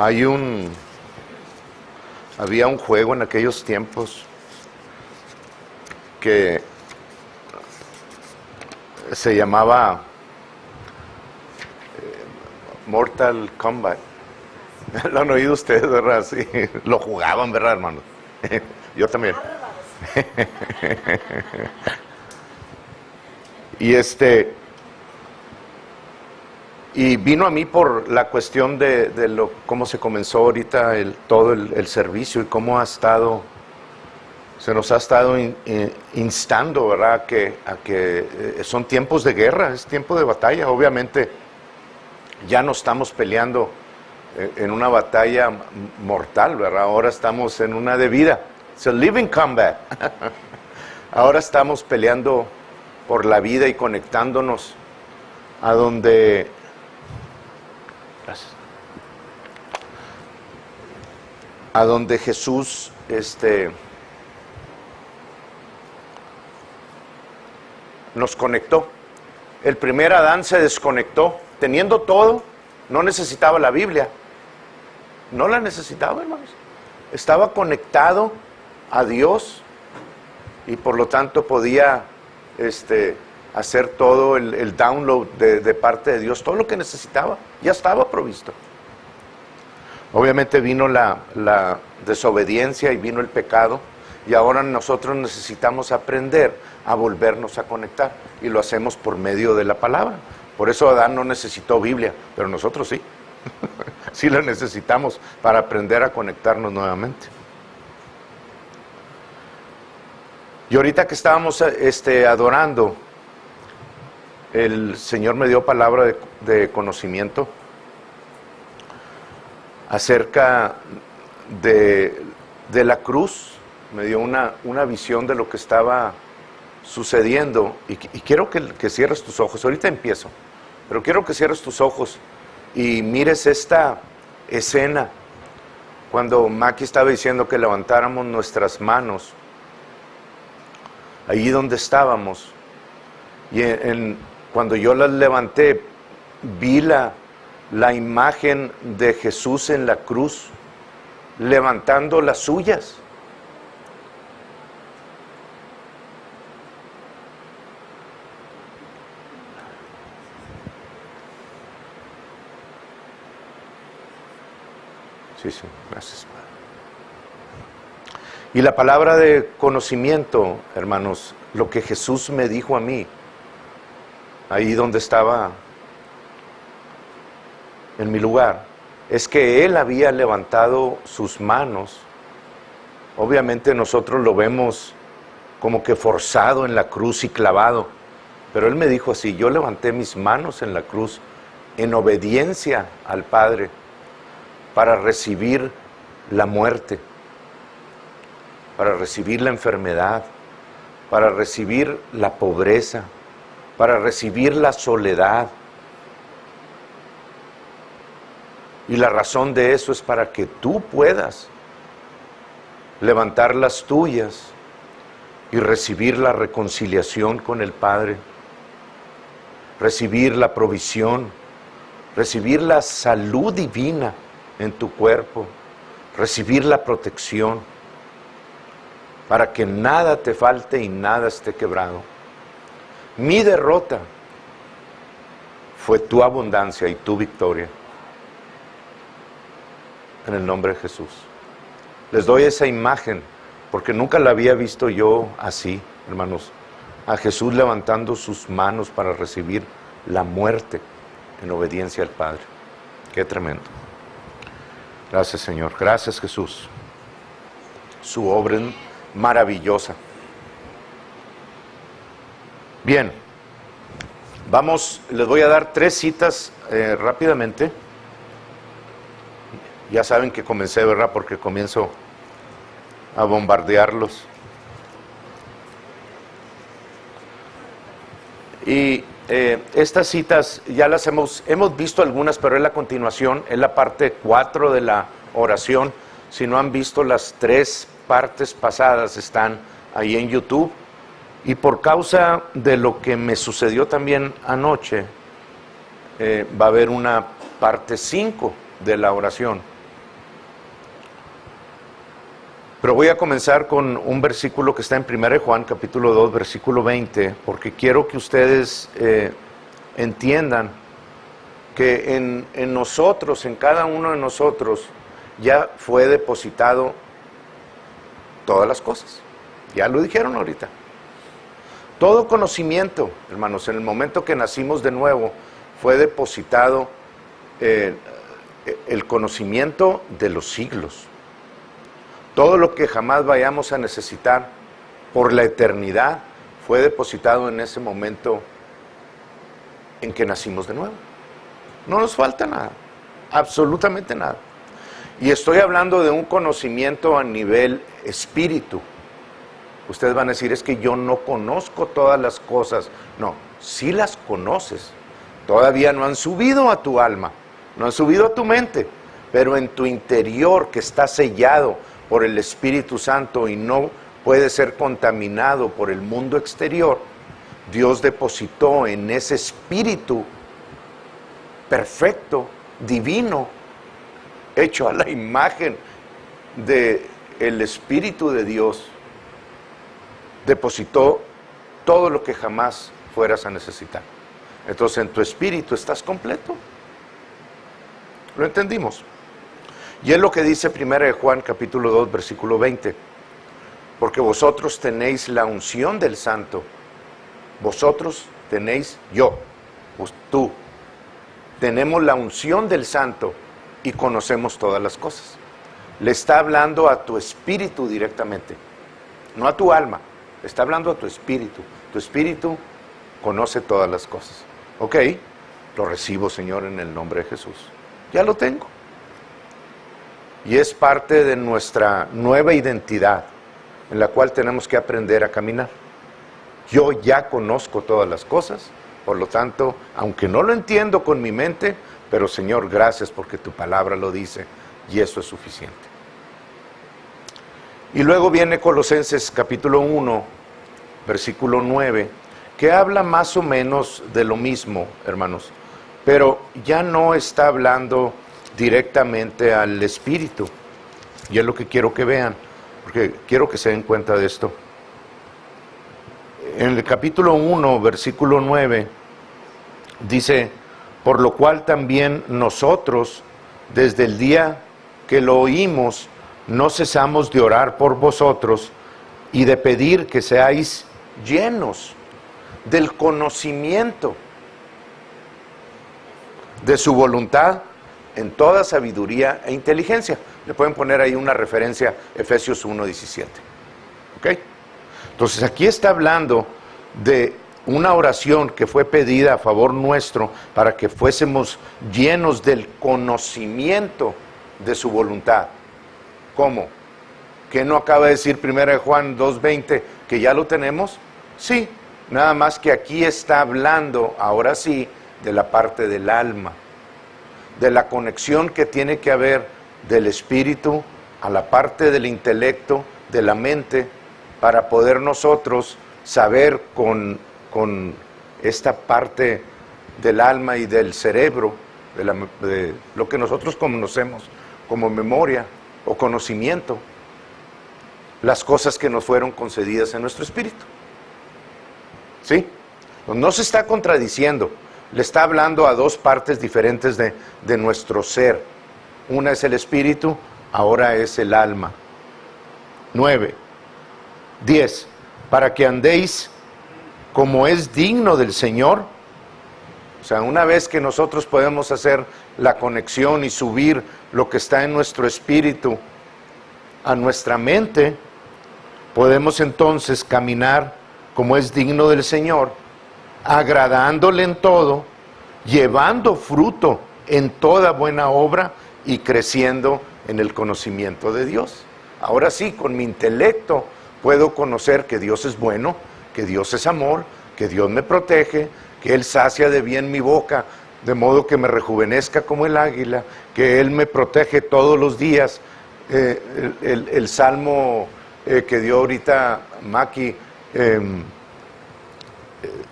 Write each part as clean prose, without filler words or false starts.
Hay había un juego en aquellos tiempos que se llamaba Mortal Kombat. Lo han oído ustedes, ¿verdad? Sí, lo jugaban, ¿verdad, hermano? Yo también. Y vino a mí por la cuestión de cómo se comenzó ahorita todo el servicio y cómo se nos ha estado instando, ¿verdad? A que son tiempos de guerra, es tiempo de batalla. Obviamente ya no estamos peleando en una batalla mortal, ¿verdad? Ahora estamos en una de vida. It's a living combat. Ahora estamos peleando por la vida y conectándonos a donde... Gracias. A donde Jesús nos conectó. El primer Adán se desconectó. Teniendo todo, no necesitaba la Biblia. No la necesitaba, hermanos. Estaba conectado a Dios y por lo tanto podía hacer todo el download de parte de Dios. Todo lo que necesitaba ya estaba provisto. Obviamente vino la desobediencia y vino el pecado, y ahora nosotros necesitamos aprender a volvernos a conectar, y lo hacemos por medio de la palabra. Por eso Adán no necesitó Biblia, pero nosotros sí. Sí la necesitamos para aprender a conectarnos nuevamente. Y ahorita que estábamos adorando, el Señor me dio palabra de conocimiento acerca de la cruz. Me dio una visión de lo que estaba sucediendo, y quiero que cierres tus ojos. Ahorita empiezo, pero quiero que cierres tus ojos y mires esta escena cuando Maki estaba diciendo que levantáramos nuestras manos allí donde estábamos, y cuando yo las levanté vi la imagen de Jesús en la cruz levantando las suyas. Sí, gracias, Padre. Y la palabra de conocimiento, hermanos, lo que Jesús me dijo a mí, ahí donde estaba en mi lugar, es que Él había levantado sus manos. Obviamente nosotros lo vemos como que forzado en la cruz y clavado, pero Él me dijo así: yo levanté mis manos en la cruz en obediencia al Padre, para recibir la muerte, para recibir la enfermedad, para recibir la pobreza, para recibir la soledad. Y la razón de eso es para que tú puedas levantar las tuyas y recibir la reconciliación con el Padre, recibir la provisión, recibir la salud divina en tu cuerpo, recibir la protección, para que nada te falte y nada esté quebrado. Mi derrota fue tu abundancia y tu victoria. En el nombre de Jesús. Les doy esa imagen porque nunca la había visto yo así, hermanos. A Jesús levantando sus manos para recibir la muerte en obediencia al Padre. Qué tremendo. Gracias, Señor. Gracias, Jesús. Su obra es maravillosa. Bien, les voy a dar 3 citas rápidamente. Ya saben que comencé, ¿verdad? Porque comienzo a bombardearlos. Y estas citas ya las hemos visto algunas, pero es la continuación, es la parte 4 de la oración. Si no han visto las 3 partes pasadas, están ahí en YouTube. Y por causa de lo que me sucedió también anoche, va a haber una parte 5 de la oración. Pero voy a comenzar con un versículo que está en 1 Juan, capítulo 2, versículo 20, porque quiero que ustedes entiendan que en nosotros, en cada uno de nosotros, ya fue depositado todas las cosas. Ya lo dijeron ahorita. Todo conocimiento, hermanos, en el momento que nacimos de nuevo, fue depositado el conocimiento de los siglos. Todo lo que jamás vayamos a necesitar por la eternidad fue depositado en ese momento en que nacimos de nuevo. No nos falta nada, absolutamente nada. Y estoy hablando de un conocimiento a nivel espíritu. Ustedes van a decir, es que yo no conozco todas las cosas. No, sí las conoces. Todavía no han subido a tu alma, no han subido a tu mente, pero en tu interior, que está sellado por el Espíritu Santo y no puede ser contaminado por el mundo exterior, Dios depositó en ese espíritu perfecto, divino, hecho a la imagen del Espíritu de Dios, depositó todo lo que jamás fueras a necesitar. Entonces en tu espíritu estás completo. ¿Lo entendimos? Y es lo que dice 1 Juan capítulo 2 versículo 20. Porque vosotros tenéis la unción del Santo. Vosotros tenéis, tú, tenemos la unción del Santo y conocemos todas las cosas. Le está hablando a tu espíritu directamente, no a tu alma, le está hablando a tu espíritu. Tu espíritu conoce todas las cosas. Ok, lo recibo, Señor, en el nombre de Jesús. Ya lo tengo. Y es parte de nuestra nueva identidad, en la cual tenemos que aprender a caminar. Yo ya conozco todas las cosas, por lo tanto, aunque no lo entiendo con mi mente, pero Señor, gracias porque tu palabra lo dice, y eso es suficiente. Y luego viene Colosenses capítulo 1, versículo 9, que habla más o menos de lo mismo, hermanos, pero ya no está hablando directamente al espíritu. Y es lo que quiero que vean, porque quiero que se den cuenta de esto. En el capítulo 1, versículo 9, dice, por lo cual también nosotros, desde el día que lo oímos, no cesamos de orar por vosotros y de pedir que seáis llenos del conocimiento de su voluntad en toda sabiduría e inteligencia. Le pueden poner ahí una referencia, Efesios 1:17. ¿Ok? Entonces aquí está hablando de una oración que fue pedida a favor nuestro para que fuésemos llenos del conocimiento de su voluntad. ¿Cómo? ¿Qué no acaba de decir 1 Juan 2:20 que ya lo tenemos? Sí, nada más que aquí está hablando, ahora sí, de la parte del alma, de la conexión que tiene que haber del espíritu a la parte del intelecto, de la mente, para poder nosotros saber con esta parte del alma y del cerebro, de lo que nosotros conocemos como memoria o conocimiento, las cosas que nos fueron concedidas en nuestro espíritu. ¿Sí? No se está contradiciendo, le está hablando a dos partes diferentes de nuestro ser. Una es el espíritu, ahora es el alma. 9, 10, para que andéis como es digno del Señor. O sea, una vez que nosotros podemos hacer la conexión y subir lo que está en nuestro espíritu a nuestra mente, podemos entonces caminar como es digno del Señor, agradándole en todo, llevando fruto en toda buena obra y creciendo en el conocimiento de Dios. Ahora sí, con mi intelecto puedo conocer que Dios es bueno, que Dios es amor, que Dios me protege, que Él sacia de bien mi boca, de modo que me rejuvenezca como el águila, que Él me protege todos los días. El salmo que dio ahorita Maki,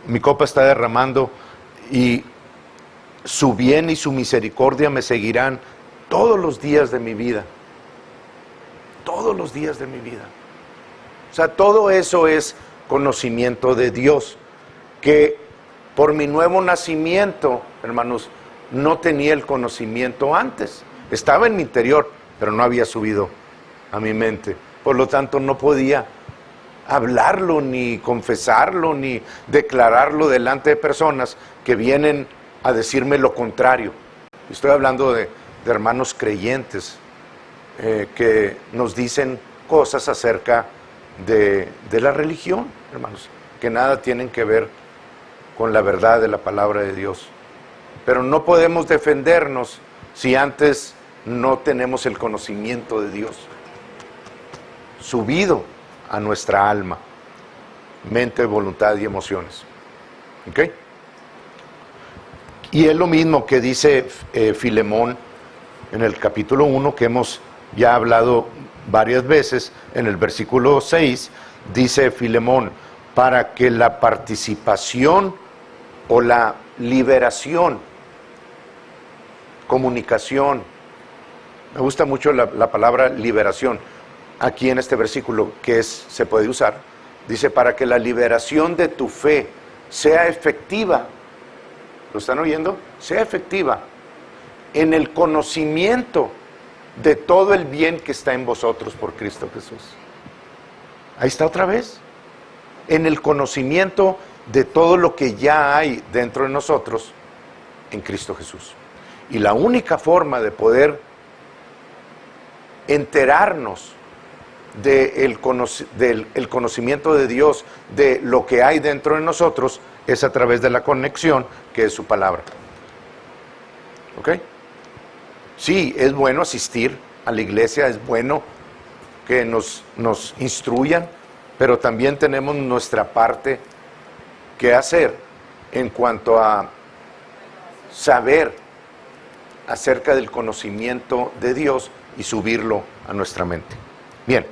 mi copa está derramando y su bien y su misericordia me seguirán todos los días de mi vida. todos los días de mi vida. O sea, todo eso es conocimiento de Dios, que por mi nuevo nacimiento, hermanos, no tenía el conocimiento antes. Estaba en mi interior, pero no había subido a mi mente. Por lo tanto, no podía hablarlo, ni confesarlo, ni declararlo delante de personas que vienen a decirme lo contrario. Estoy hablando de hermanos creyentes que nos dicen cosas acerca de la religión, hermanos, que nada tienen que ver con la verdad de la palabra de Dios. Pero no podemos defendernos si antes no tenemos el conocimiento de Dios subido a nuestra alma, mente, voluntad y emociones. ¿Ok? Y es lo mismo que dice Filemón en el capítulo 1, que hemos ya hablado varias veces. En el versículo 6 dice Filemón, para que la participación o la liberación, comunicación, me gusta mucho la palabra liberación aquí en este versículo, que se puede usar, dice, para que la liberación de tu fe sea efectiva. ¿Lo están oyendo? Sea efectiva en el conocimiento de todo el bien que está en vosotros por Cristo Jesús. Ahí está otra vez. En el conocimiento de todo lo que ya hay dentro de nosotros en Cristo Jesús. Y la única forma de poder enterarnos del conocimiento de Dios, de lo que hay dentro de nosotros, es a través de la conexión que es su palabra. ¿Ok? Sí, es bueno asistir a la iglesia, es bueno que nos instruyan, pero también tenemos nuestra parte que hacer en cuanto a saber acerca del conocimiento de Dios y subirlo a nuestra mente. Bien,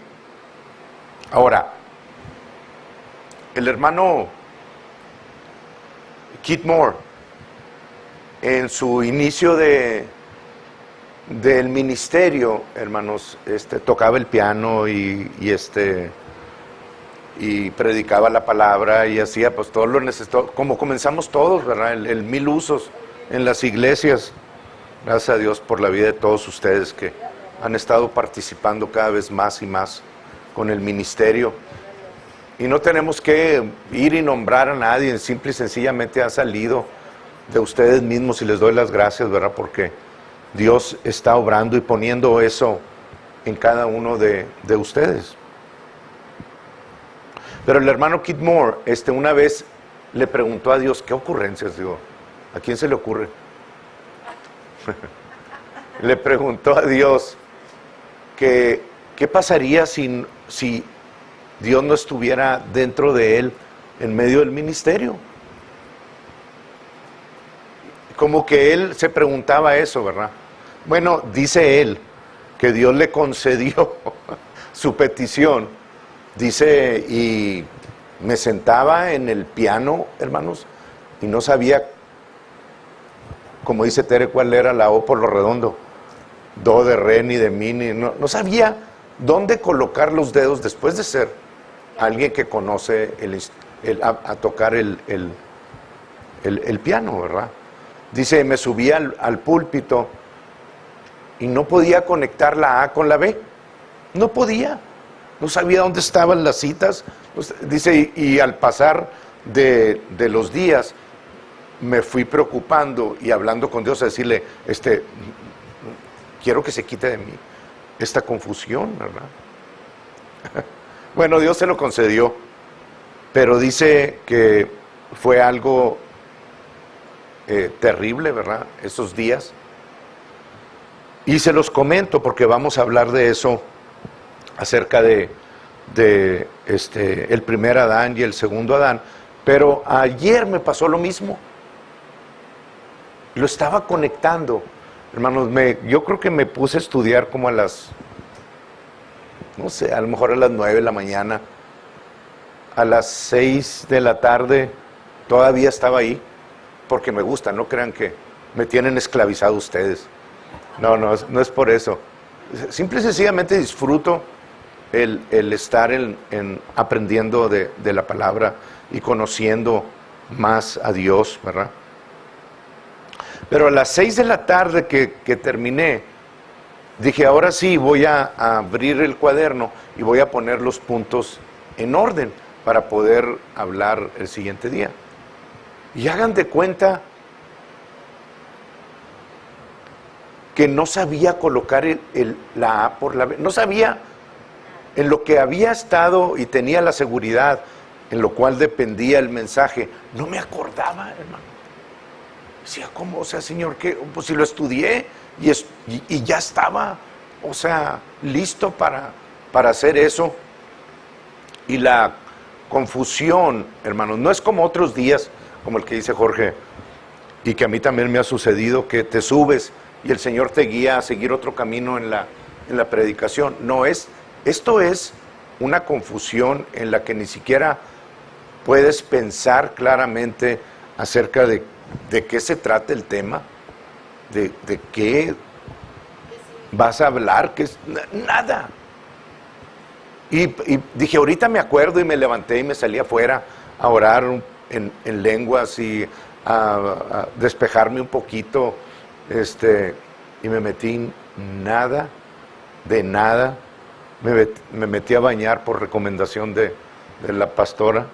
ahora, el hermano Keith Moore, en su inicio del ministerio, hermanos, tocaba el piano y predicaba la palabra y hacía pues todo lo necesario, como comenzamos todos, ¿verdad? El mil usos en las iglesias. Gracias a Dios por la vida de todos ustedes que han estado participando cada vez más y más con el ministerio. Y no tenemos que ir y nombrar a nadie, simple y sencillamente ha salido de ustedes mismos y les doy las gracias, ¿verdad? Porque Dios está obrando y poniendo eso en cada uno de ustedes. Pero el hermano Keith Moore, una vez le preguntó a Dios, ¿qué ocurrencias? Digo, ¿a quién se le ocurre? Le preguntó a Dios que qué pasaría si Dios no estuviera dentro de él en medio del ministerio. Como que él se preguntaba eso, ¿verdad? Bueno, dice él que Dios le concedió su petición. Dice, y me sentaba en el piano, hermanos, y no sabía, como dice Tere, cuál era la O por lo redondo, do de re ni de mi, no sabía dónde colocar los dedos después de ser alguien que conoce a tocar el piano, ¿verdad? Dice, me subí al púlpito y no podía conectar la A con la B. No podía. No sabía dónde estaban las citas. Dice, y al pasar de los días, me fui preocupando y hablando con Dios a decirle, quiero que se quite de mí esta confusión, ¿verdad? Bueno, Dios se lo concedió, pero dice que fue algo terrible, ¿verdad? Esos días. Y se los comento porque vamos a hablar de eso, acerca de el primer Adán y el segundo Adán. Pero ayer me pasó lo mismo. Lo estaba conectando. Hermanos, yo creo que me puse a estudiar como a las, no sé, a lo mejor a las 9 de la mañana. A las 6 de la tarde todavía estaba ahí, porque me gusta, no crean que me tienen esclavizado ustedes. No es por eso. Simple y sencillamente disfruto el estar aprendiendo de la palabra y conociendo más a Dios, ¿verdad? Pero a las 6 de la tarde que terminé, dije, ahora sí voy a abrir el cuaderno y voy a poner los puntos en orden para poder hablar el siguiente día. Y hagan de cuenta que no sabía colocar la A por la B, no sabía en lo que había estado y tenía la seguridad, en lo cual dependía el mensaje, no me acordaba, hermano. Decía, ¿cómo? O sea, Señor, ¿qué? Pues si lo estudié y ya estaba, o sea, listo para hacer eso. Y la confusión, hermanos, no es como otros días, como el que dice Jorge, y que a mí también me ha sucedido, que te subes y el Señor te guía a seguir otro camino en la predicación. No es, esto es una confusión en la que ni siquiera puedes pensar claramente acerca de qué se trata el tema, de qué vas a hablar, que es nada. Y dije, ahorita me acuerdo, y me levanté y me salí afuera a orar en lenguas y a despejarme un poquito, y me metí nada, me metí a bañar por recomendación de la pastora.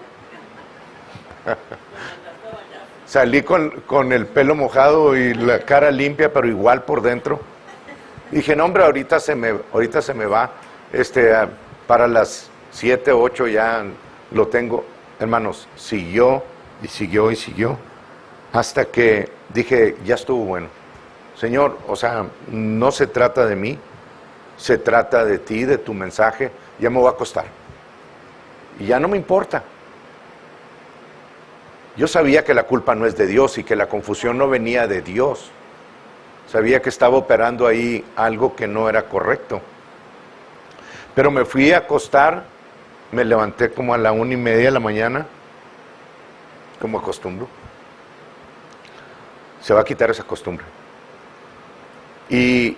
Salí con el pelo mojado y la cara limpia, pero igual por dentro. Dije, no, hombre, ahorita se me va, para las 7, 8 ya lo tengo. Hermanos, siguió, hasta que dije, ya estuvo bueno. Señor, o sea, no se trata de mí, se trata de ti, de tu mensaje, ya me voy a acostar. Y ya no me importa. Yo sabía que la culpa no es de Dios y que la confusión no venía de Dios. Sabía que estaba operando ahí algo que no era correcto. Pero me fui a acostar, me levanté como a la 1:30 de la mañana, como acostumbro. Se va a quitar esa costumbre. Y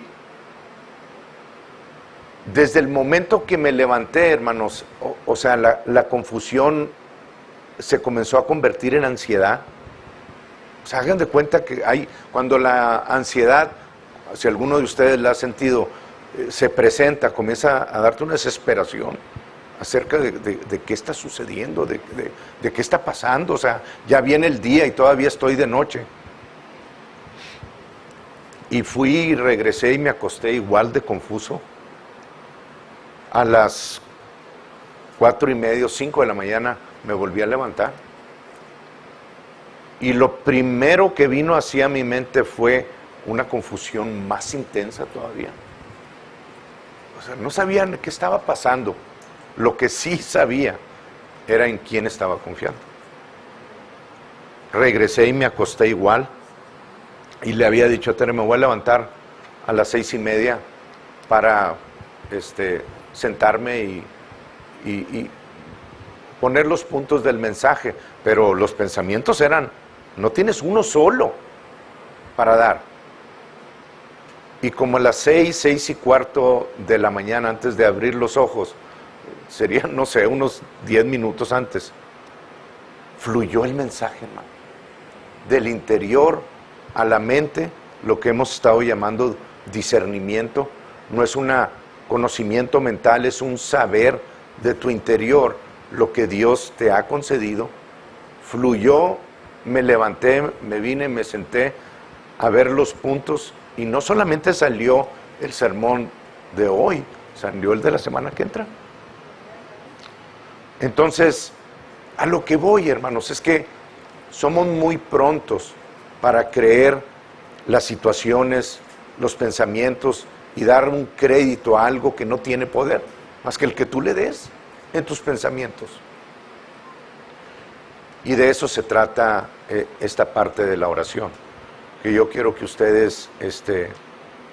desde el momento que me levanté, hermanos, o sea, la confusión se comenzó a convertir en ansiedad. O sea, hagan de cuenta que cuando la ansiedad, si alguno de ustedes la ha sentido, se presenta, comienza a darte una desesperación acerca de qué está sucediendo, de qué está pasando. O sea, ya viene el día y todavía estoy de noche. Y fui y regresé y me acosté igual de confuso. A las 4:30, 5 de la mañana me volví a levantar. Y lo primero que vino hacia mi mente fue una confusión más intensa todavía. O sea, no sabían qué estaba pasando. Lo que sí sabía era en quién estaba confiando. Regresé y me acosté igual. Y le había dicho a Tere, me voy a levantar a las 6:30 para sentarme y poner los puntos del mensaje. Pero los pensamientos eran, no tienes uno solo para dar. Y como a las 6:15 de la mañana, antes de abrir los ojos, serían, no sé, unos 10 minutos antes, fluyó el mensaje, hermano. Del interior a la mente, lo que hemos estado llamando discernimiento, no es un conocimiento mental, es un saber de tu interior, lo que Dios te ha concedido. Fluyó, me levanté, me vine, me senté a ver los puntos, y no solamente salió el sermón de hoy, salió el de la semana que entra. Entonces, a lo que voy, hermanos, es que somos muy prontos para creer las situaciones, los pensamientos y dar un crédito a algo que no tiene poder, más que el que tú le des en tus pensamientos. Y de eso se trata esta parte de la oración, que yo quiero que ustedes,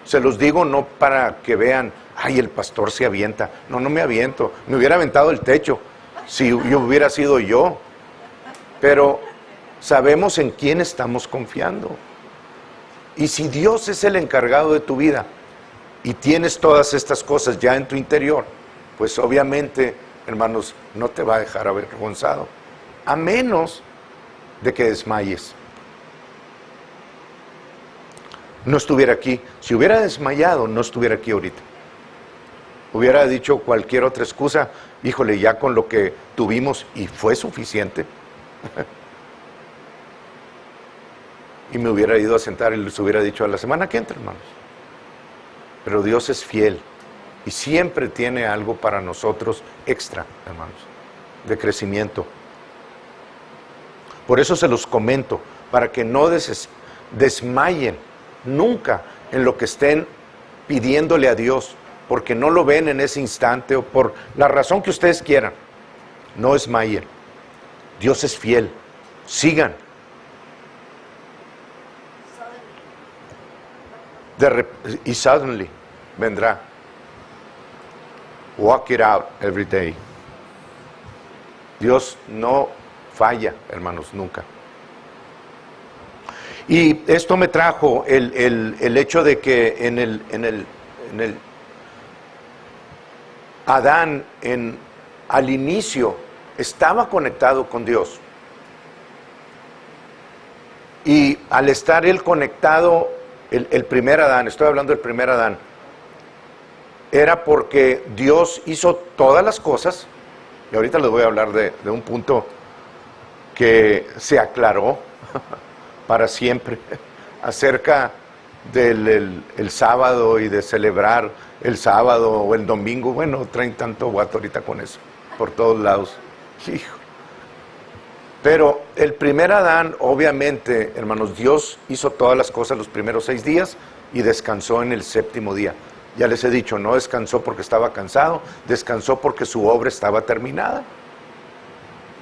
se los digo no para que vean, ay, el pastor se avienta. No, no me aviento, me hubiera aventado el techo si yo hubiera sido yo, pero sabemos en quién estamos confiando. Y si Dios es el encargado de tu vida y tienes todas estas cosas ya en tu interior, pues obviamente, hermanos, no te va a dejar avergonzado, a menos de que desmayes. No estuviera aquí. Si hubiera desmayado, no estuviera aquí ahorita. Hubiera dicho cualquier otra excusa, híjole, ya con lo que tuvimos y fue suficiente. Y me hubiera ido a sentar y les hubiera dicho a la semana que entra, hermanos. Pero Dios es fiel y siempre tiene algo para nosotros extra, hermanos, de crecimiento. Por eso se los comento, para que no desmayen nunca en lo que estén pidiéndole a Dios, porque no lo ven en ese instante o por la razón que ustedes quieran. No desmayen. Dios es fiel. Sigan. Y suddenly vendrá. Walk it out every day. Dios no falla, hermanos, nunca. Y esto me trajo el hecho de que en el Adán al inicio estaba conectado con Dios. Y al estar él conectado, el primer Adán, estoy hablando del primer Adán, era porque Dios hizo todas las cosas, y ahorita les voy a hablar de un punto que se aclaró para siempre, acerca del el sábado y de celebrar el sábado o el domingo. Bueno, traen tanto guato ahorita con eso, por todos lados. Hijo. Pero el primer Adán, obviamente, hermanos, Dios hizo todas las cosas los primeros 6 días y descansó en el 7º día. Ya les he dicho, no descansó porque estaba cansado, descansó porque su obra estaba terminada.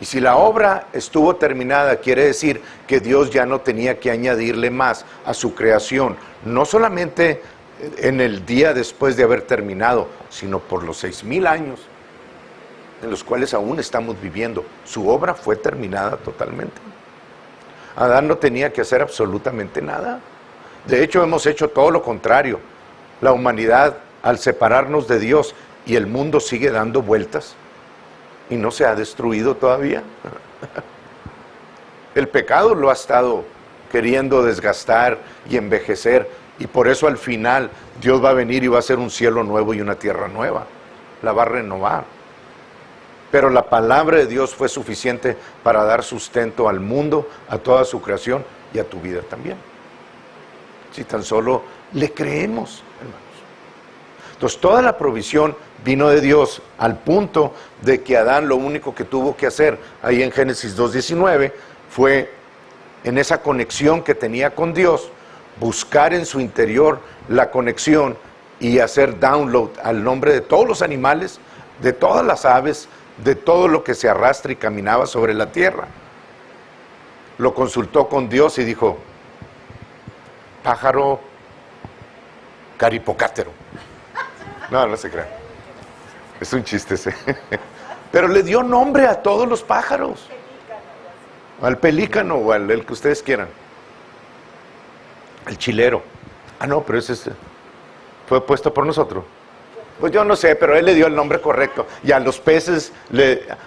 Y si la obra estuvo terminada, quiere decir que Dios ya no tenía que añadirle más a su creación, no solamente en el día después de haber terminado, sino por los 6,000 años en los cuales aún estamos viviendo. Su obra fue terminada totalmente. Adán no tenía que hacer absolutamente nada. De hecho, hemos hecho todo lo contrario. La humanidad, al separarnos de Dios, y el mundo sigue dando vueltas, y no se ha destruido todavía. El pecado lo ha estado queriendo desgastar y envejecer, y por eso al final Dios va a venir y va a hacer un cielo nuevo y una tierra nueva. La va a renovar. Pero la palabra de Dios fue suficiente para dar sustento al mundo, a toda su creación y a tu vida también. Si tan solo le creemos, hermanos. Entonces toda la provisión vino de Dios, al punto de que Adán lo único que tuvo que hacer ahí en Génesis 2:19 fue, en esa conexión que tenía con Dios, buscar en su interior la conexión y hacer download al nombre de todos los animales, de todas las aves, de todo lo que se arrastra y caminaba sobre la tierra. Lo consultó con Dios y dijo: pájaro caripocátero. No se crean. Es un chiste ese. Pero le dio nombre a todos los pájaros. Al pelícano o al el que ustedes quieran. El chilero. Ah, no, pero ese fue puesto por nosotros. Pues yo no sé, pero él le dio el nombre correcto. Y a los peces,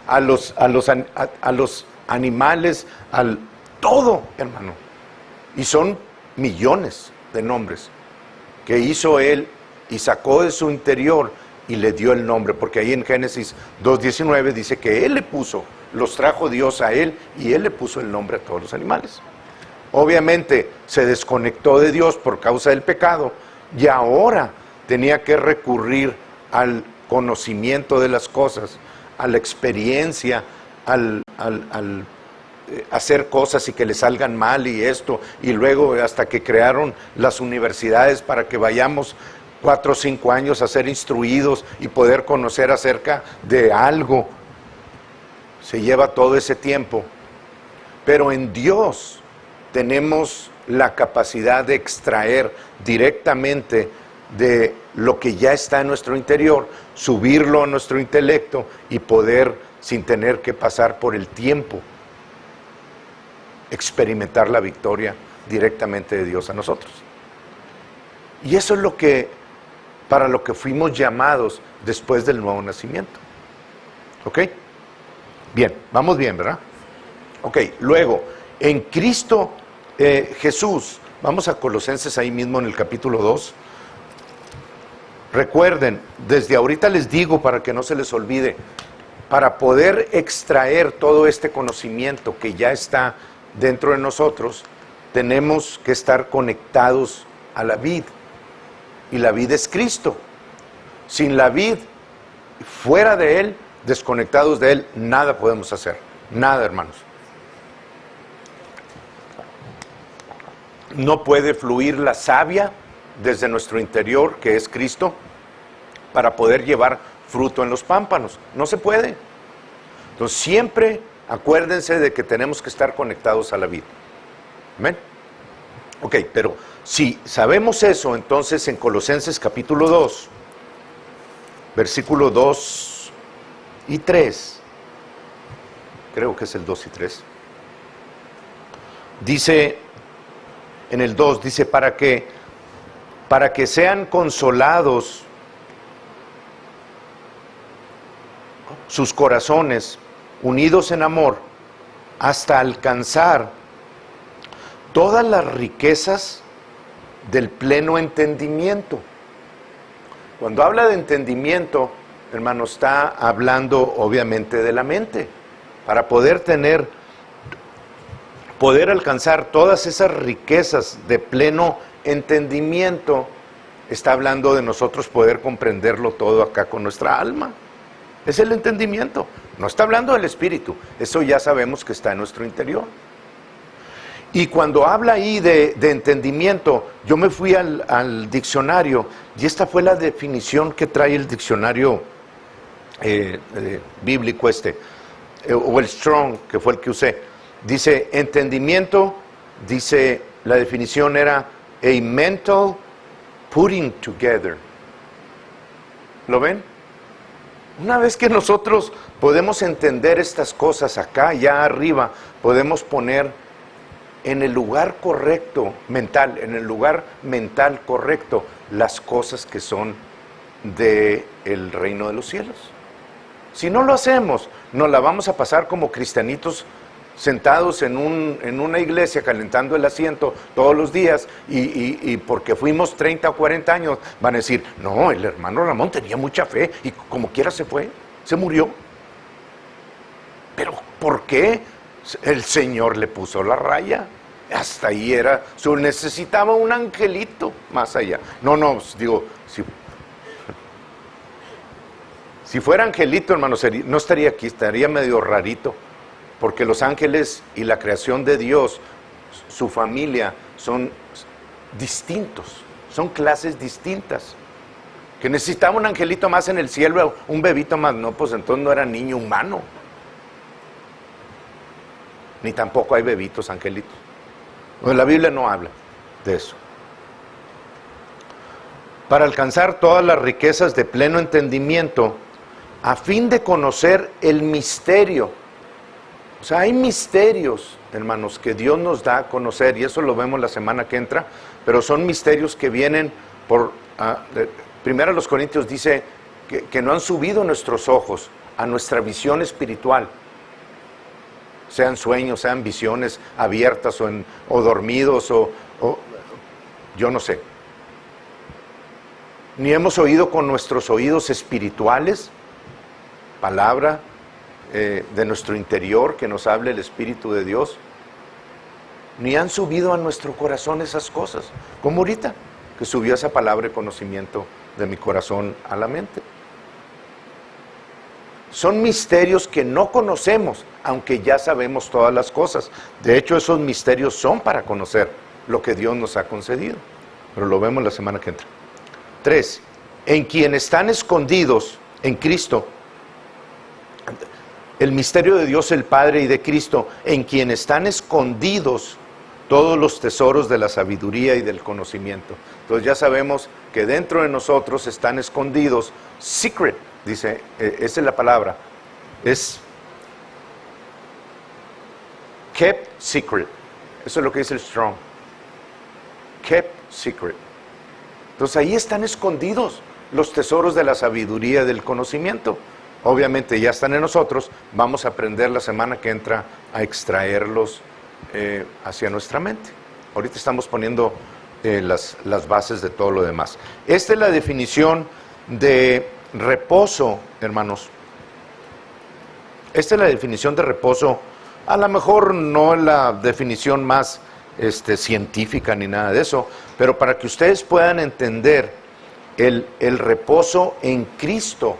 a los animales, todo, hermano. Y son millones de nombres que hizo él y sacó de su interior y le dio el nombre. Porque ahí en Génesis 2:19 dice que él le puso, los trajo Dios a él y él le puso el nombre a todos los animales. Obviamente se desconectó de Dios por causa del pecado y ahora tenía que recurrir al conocimiento de las cosas, a la experiencia, al hacer cosas y que le salgan mal y esto, y luego hasta que crearon las universidades para que vayamos 4 o 5 años a ser instruidos y poder conocer acerca de algo. Se lleva todo ese tiempo, pero en Dios tenemos la capacidad de extraer directamente de lo que ya está en nuestro interior, subirlo a nuestro intelecto y poder, sin tener que pasar por el tiempo, experimentar la victoria directamente de Dios a nosotros. Y eso es lo que para lo que fuimos llamados después del nuevo nacimiento. ¿Ok? Bien, vamos bien, ¿verdad? Ok, luego, en Cristo Jesús, vamos a Colosenses ahí mismo en el capítulo 2. Recuerden, desde ahorita les digo para que no se les olvide, para poder extraer todo este conocimiento que ya está dentro de nosotros, tenemos que estar conectados a la vid. Y la vid es Cristo. Sin la vid, fuera de Él, desconectados de Él, nada podemos hacer. Nada, hermanos. No puede fluir la savia desde nuestro interior, que es Cristo, para poder llevar fruto en los pámpanos. No se puede. Entonces siempre acuérdense de que tenemos que estar conectados a la vid. ¿Amén? Ok, pero si sabemos eso, entonces en Colosenses capítulo 2, versículo 2 y 3, creo que es el 2 y 3, dice, en el 2, dice, para que sean consolados sus corazones, unidos en amor, hasta alcanzar todas las riquezas del pleno entendimiento. Cuando habla de entendimiento, hermano, está hablando obviamente de la mente. Para poder alcanzar todas esas riquezas de pleno entendimiento, está hablando de nosotros poder comprenderlo todo acá con nuestra alma. Es el entendimiento. No está hablando del espíritu. Eso ya sabemos que está en nuestro interior. Y cuando habla ahí de entendimiento, yo me fui al diccionario, y esta fue la definición que trae el diccionario bíblico o el Strong, que fue el que usé. Dice, entendimiento, dice, la definición era a mental putting together. ¿Lo ven? Una vez que nosotros podemos entender estas cosas acá, ya arriba, podemos poner en el lugar correcto mental, en el lugar mental correcto, las cosas que son del reino de los cielos. Si no lo hacemos, nos la vamos a pasar como cristianitos sentados en una iglesia calentando el asiento todos los días y porque fuimos 30 o 40 años, van a decir, no, el hermano Ramón tenía mucha fe y como quiera se fue, se murió. Pero ¿por qué? El Señor le puso la raya. Hasta ahí era, necesitaba un angelito más allá. No, digo, si fuera angelito, hermano, no estaría aquí, estaría medio rarito. Porque los ángeles y la creación de Dios, su familia, son distintos, son clases distintas. Que necesitaba un angelito más en el cielo, un bebito más, no, pues entonces no era niño humano. Ni tampoco hay bebitos angelitos. Pues la Biblia no habla de eso. Para alcanzar todas las riquezas de pleno entendimiento, a fin de conocer el misterio. O sea, hay misterios, hermanos, que Dios nos da a conocer, y eso lo vemos la semana que entra, pero son misterios que vienen por... Primero los Corintios dice que no han subido nuestros ojos a nuestra visión espiritual, sean sueños, sean visiones abiertas o dormidos o yo no sé. Ni hemos oído con nuestros oídos espirituales, palabra de nuestro interior que nos hable el Espíritu de Dios, ni han subido a nuestro corazón esas cosas, como ahorita, que subió esa palabra de conocimiento de mi corazón a la mente. Son misterios que no conocemos, aunque ya sabemos todas las cosas. De hecho, esos misterios son para conocer lo que Dios nos ha concedido. Pero lo vemos la semana que entra. 3. En quien están escondidos en Cristo, el misterio de Dios el Padre y de Cristo, en quien están escondidos todos los tesoros de la sabiduría y del conocimiento. Entonces ya sabemos que dentro de nosotros están escondidos, secret, dice, esa es la palabra, es kept secret. Eso es lo que dice el Strong. Kept secret. Entonces ahí están escondidos los tesoros de la sabiduría y del conocimiento. Obviamente ya están en nosotros, vamos a aprender la semana que entra a extraerlos hacia nuestra mente. Ahorita estamos poniendo las bases de todo lo demás. Esta es la definición de reposo, hermanos. Esta es la definición de reposo. A lo mejor no es la definición más científica ni nada de eso, pero para que ustedes puedan entender el reposo en Cristo,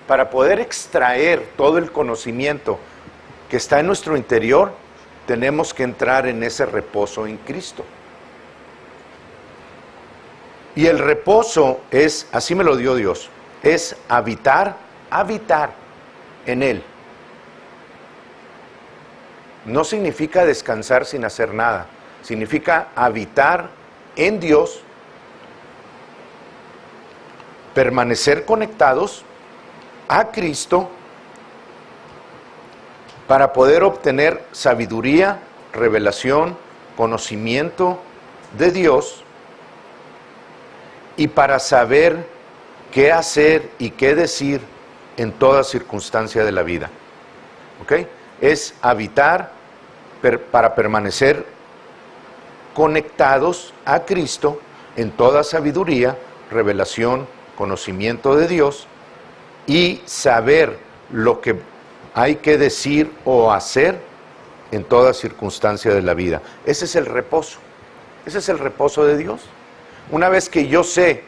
para poder extraer todo el conocimiento que está en nuestro interior, tenemos que entrar en ese reposo en Cristo. Y el reposo es, así me lo dio Dios, es habitar en Él. No significa descansar sin hacer nada, significa habitar en Dios, permanecer conectados a Cristo para poder obtener sabiduría, revelación, conocimiento de Dios y para saber qué hacer y qué decir en toda circunstancia de la vida. ¿Ok? Es habitar para permanecer conectados a Cristo en toda sabiduría, revelación, conocimiento de Dios y saber lo que hay que decir o hacer en toda circunstancia de la vida. Ese es el reposo. Ese es el reposo de Dios. Una vez que yo sé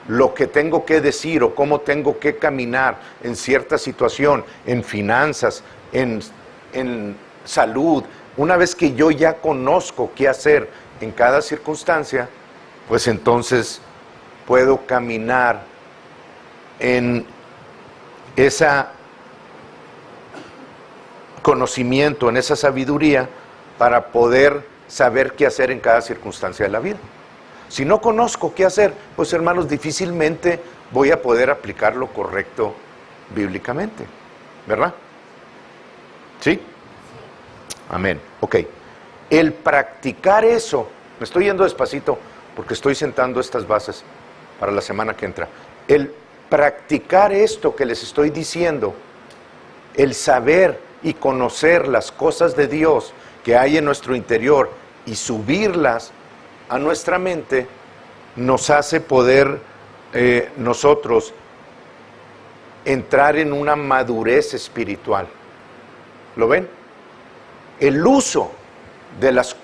lo que tengo que decir o cómo tengo que caminar en cierta situación, en finanzas, en salud, una vez que yo ya conozco qué hacer en cada circunstancia, pues entonces puedo caminar en ese conocimiento, en esa sabiduría, para poder saber qué hacer en cada circunstancia de la vida. Si no conozco qué hacer, pues hermanos, difícilmente voy a poder aplicar lo correcto bíblicamente, ¿verdad? ¿Sí? Amén. Ok. El practicar eso, me estoy yendo despacito porque estoy sentando estas bases para la semana que entra. El practicar esto que les estoy diciendo, el saber y conocer las cosas de Dios que hay en nuestro interior y subirlas a nuestra mente, nos hace poder nosotros entrar en una madurez espiritual. ¿Lo ven? El uso de las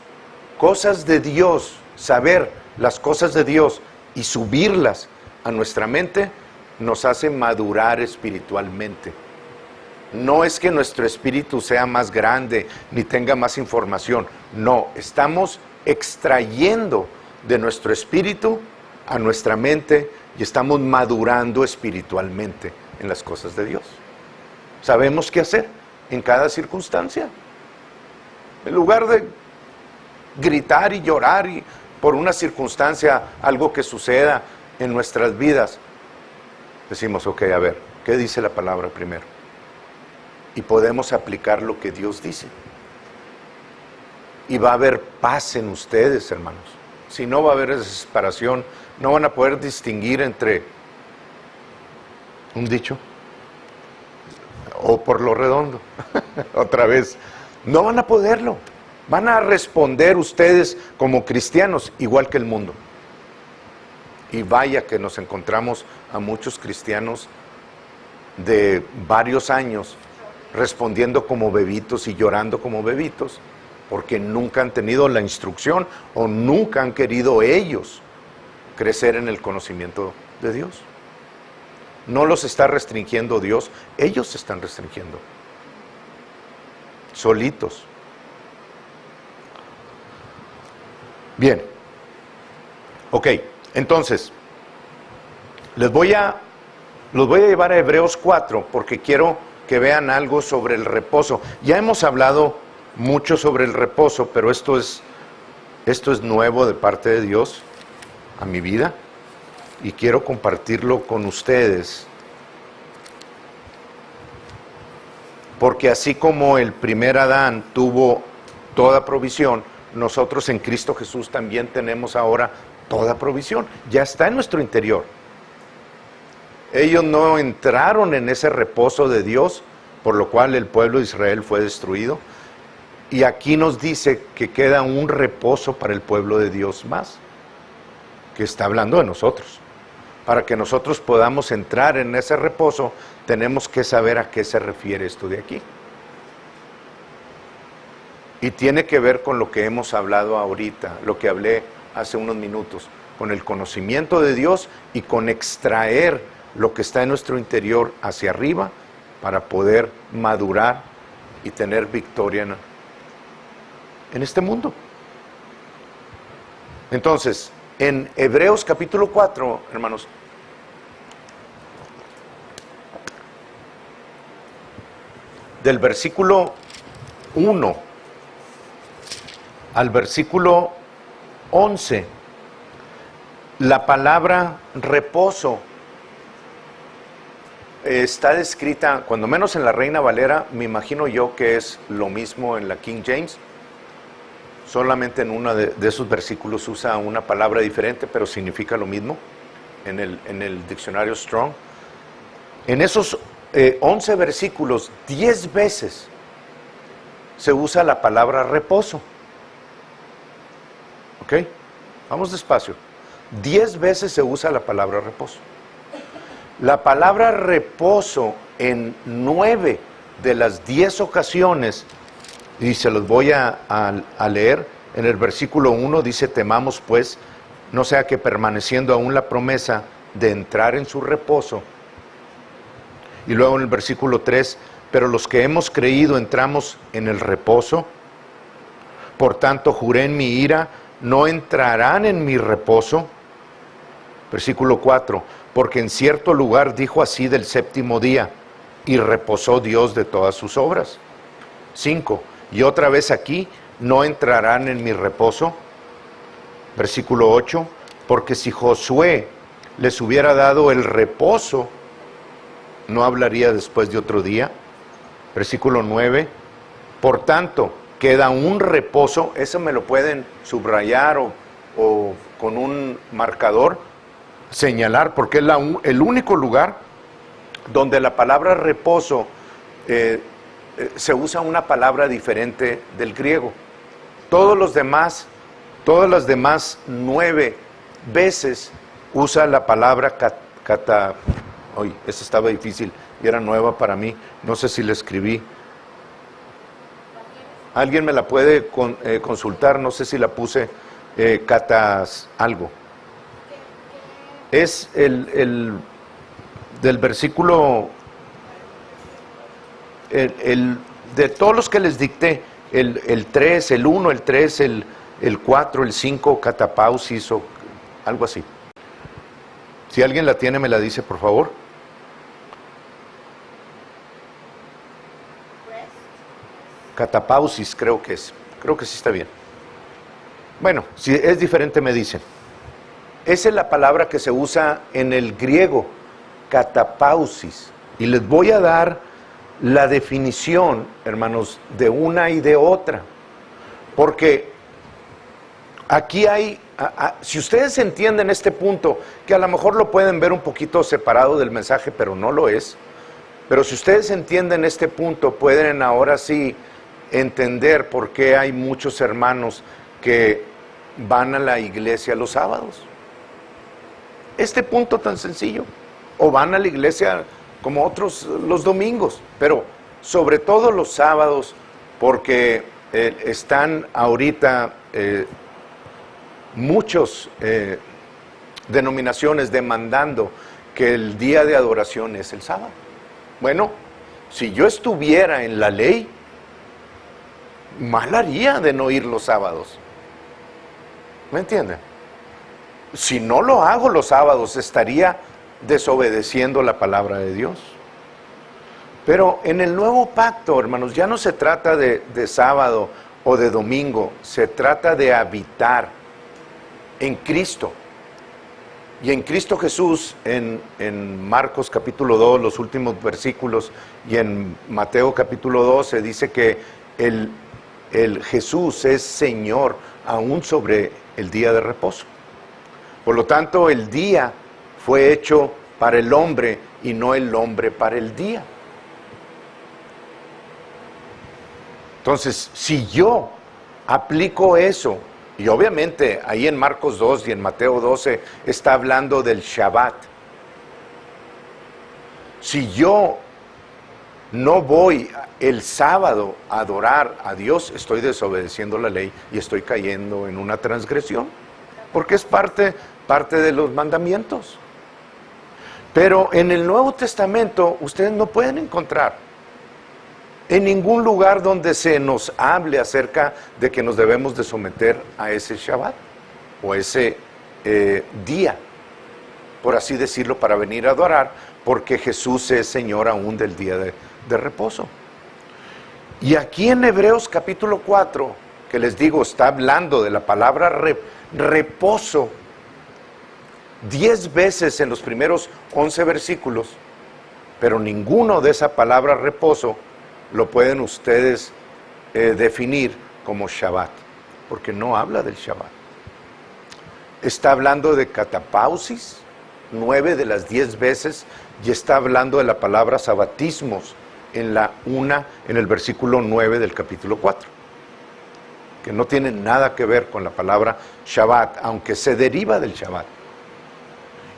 cosas de Dios, saber las cosas de Dios y subirlas a nuestra mente, nos hace madurar espiritualmente. No es que nuestro espíritu sea más grande ni tenga más información. No, estamos extrayendo de nuestro espíritu a nuestra mente y estamos madurando espiritualmente en las cosas de Dios. Sabemos qué hacer en cada circunstancia. En lugar de gritar y llorar por una circunstancia, algo que suceda en nuestras vidas, decimos, ok, a ver, ¿qué dice la palabra primero? Y podemos aplicar lo que Dios dice. Y va a haber paz en ustedes, hermanos. Si no, va a haber desesperación. No van a poder distinguir entre un dicho o por lo redondo. Otra vez. No van a poderlo. Van a responder ustedes como cristianos igual que el mundo. Y vaya que nos encontramos a muchos cristianos de varios años respondiendo como bebitos y llorando como bebitos, porque nunca han tenido la instrucción o nunca han querido ellos crecer en el conocimiento de Dios. No los está restringiendo Dios, ellos se están restringiendo. Solitos. Bien. Ok, entonces, los voy a llevar a Hebreos 4 porque quiero que vean algo sobre el reposo. Ya hemos hablado mucho sobre el reposo, pero esto es nuevo de parte de Dios a mi vida y quiero compartirlo con ustedes. Porque así como el primer Adán tuvo toda provisión, nosotros en Cristo Jesús también tenemos ahora toda provisión. Ya está en nuestro interior. Ellos no entraron en ese reposo de Dios, por lo cual el pueblo de Israel fue destruido. Y aquí nos dice que queda un reposo para el pueblo de Dios más, que está hablando de nosotros. Para que nosotros podamos entrar en ese reposo, tenemos que saber a qué se refiere esto de aquí. Y tiene que ver con lo que hemos hablado ahorita, lo que hablé hace unos minutos, con el conocimiento de Dios y con extraer lo que está en nuestro interior hacia arriba para poder madurar y tener victoria en este mundo. Entonces, en Hebreos capítulo 4, hermanos, del versículo 1 al versículo 11, la palabra reposo está descrita, cuando menos en la Reina Valera, me imagino yo que es lo mismo en la King James. Solamente en uno de esos versículos usa una palabra diferente, pero significa lo mismo, en el diccionario Strong. En esos 11 versículos, 10 veces se usa la palabra reposo. ¿Ok? Vamos despacio. 10 veces se usa la palabra reposo. La palabra reposo en 9 de las 10 ocasiones, y se los voy a leer, en el versículo 1 dice: temamos pues, no sea que permaneciendo aún la promesa de entrar en su reposo. Y luego en el versículo 3, pero los que hemos creído entramos en el reposo. Por tanto juré en mi ira, no entrarán en mi reposo. Versículo 4, porque en cierto lugar dijo así del séptimo día, y reposó Dios de todas sus obras. 5, y otra vez aquí, no entrarán en mi reposo. Versículo 8, porque si Josué les hubiera dado el reposo, no hablaría después de otro día. Versículo 9, por tanto, queda un reposo, eso me lo pueden subrayar o con un marcador, señalar, porque es el único lugar donde la palabra reposo se usa una palabra diferente del griego. Todas las demás 9 veces usa la palabra kata. Oye, esa estaba difícil y era nueva para mí, no sé si la escribí. Alguien me la puede consultar, no sé si la puse katas algo. Es el del versículo, de todos los que les dicté, el 3, el 1, el 3, el 4, el 5, catapausis o algo así. Si alguien la tiene, me la dice, por favor. Catapausis creo que sí está bien. Bueno, si es diferente me dicen. Esa es la palabra que se usa en el griego, catapausis. Y les voy a dar la definición, hermanos, de una y de otra. Porque aquí hay, si ustedes entienden este punto, que a lo mejor lo pueden ver un poquito separado del mensaje, pero no lo es. Pero si ustedes entienden este punto, pueden ahora sí entender por qué hay muchos hermanos que van a la iglesia los sábados. Este punto tan sencillo. O van a la iglesia como otros los domingos, pero sobre todo los sábados, porque están ahorita muchas denominaciones demandando que el día de adoración es el sábado. Bueno, si yo estuviera en la ley, mal haría de no ir los sábados. ¿Me entienden? Si no lo hago los sábados, estaría desobedeciendo la palabra de Dios. Pero en el nuevo pacto, hermanos, ya no se trata de sábado o de domingo, se trata de habitar en Cristo. Y en Cristo Jesús, en Marcos capítulo 2, los últimos versículos, y en Mateo capítulo 12, dice que el Jesús es Señor aún sobre el día de reposo. Por lo tanto, el día fue hecho para el hombre y no el hombre para el día. Entonces, si yo aplico eso, y obviamente ahí en Marcos 2 y en Mateo 12 está hablando del Shabbat. Si yo no voy el sábado a adorar a Dios, estoy desobedeciendo la ley y estoy cayendo en una transgresión, porque es parte de los mandamientos. Pero en el Nuevo Testamento ustedes no pueden encontrar en ningún lugar donde se nos hable acerca de que nos debemos de someter a ese Shabbat o ese día, por así decirlo, para venir a adorar, porque Jesús es Señor aún del día de reposo. Y aquí en Hebreos capítulo 4, que les digo, está hablando de la palabra reposo 10 veces en los primeros 11 versículos, pero ninguno de esa palabra reposo lo pueden ustedes definir como Shabbat, porque no habla del Shabbat. Está hablando de catapausis 9 de las 10 veces, y está hablando de la palabra sabatismos en el versículo 9 del capítulo 4, que no tiene nada que ver con la palabra Shabbat, aunque se deriva del Shabbat.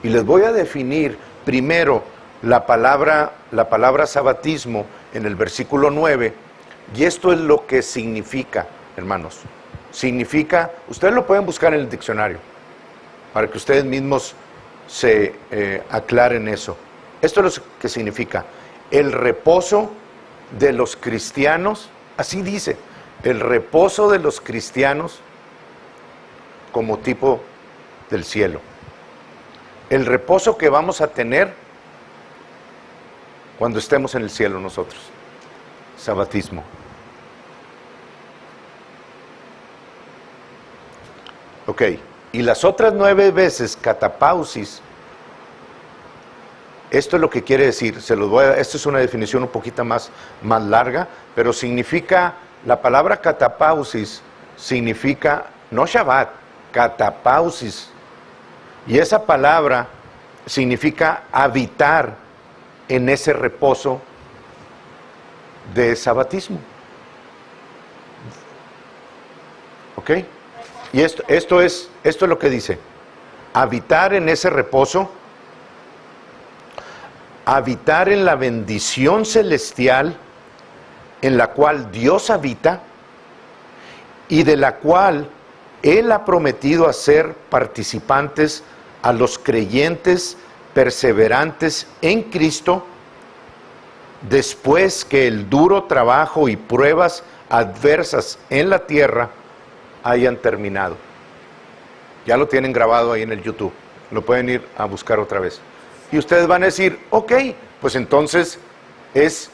Y les voy a definir primero la palabra sabatismo en el versículo 9, y esto es lo que significa, hermanos. Significa, ustedes lo pueden buscar en el diccionario, para que ustedes mismos se aclaren eso. Esto es lo que significa: el reposo de los cristianos, así dice, el reposo de los cristianos como tipo del cielo. El reposo que vamos a tener cuando estemos en el cielo nosotros. Sabatismo. Ok, y las otras 9 veces catapausis, esto es lo que quiere decir, esto es una definición un poquito más larga, pero significa, la palabra catapausis significa, no Shabbat, catapausis, y esa palabra significa habitar en ese reposo de sabatismo. ¿Ok? Y esto es lo que dice: habitar en ese reposo, habitar en la bendición celestial en la cual Dios habita y de la cual Él ha prometido hacer participantes a los creyentes perseverantes en Cristo, después que el duro trabajo y pruebas adversas en la tierra hayan terminado. Ya lo tienen grabado ahí en el YouTube, lo pueden ir a buscar otra vez. Y ustedes van a decir, ok, pues entonces es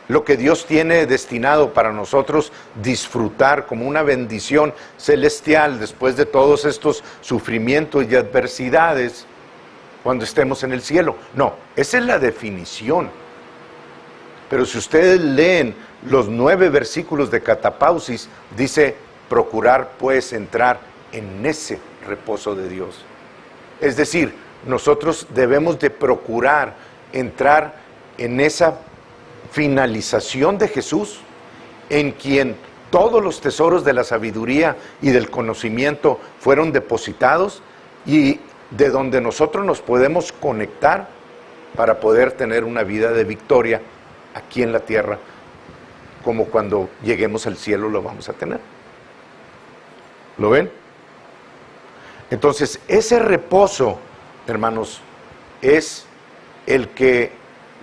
lo que Dios tiene destinado para nosotros disfrutar como una bendición celestial después de todos estos sufrimientos y adversidades cuando estemos en el cielo. No, esa es la definición. Pero si ustedes leen los 9 versículos de catapausis, dice: procurar pues entrar en ese reposo de Dios. Es decir, nosotros debemos de procurar entrar en esa finalización de Jesús, en quien todos los tesoros de la sabiduría y del conocimiento fueron depositados, y de donde nosotros nos podemos conectar para poder tener una vida de victoria aquí en la tierra, como cuando lleguemos al cielo lo vamos a tener. ¿Lo ven? Entonces, ese reposo, hermanos, es el que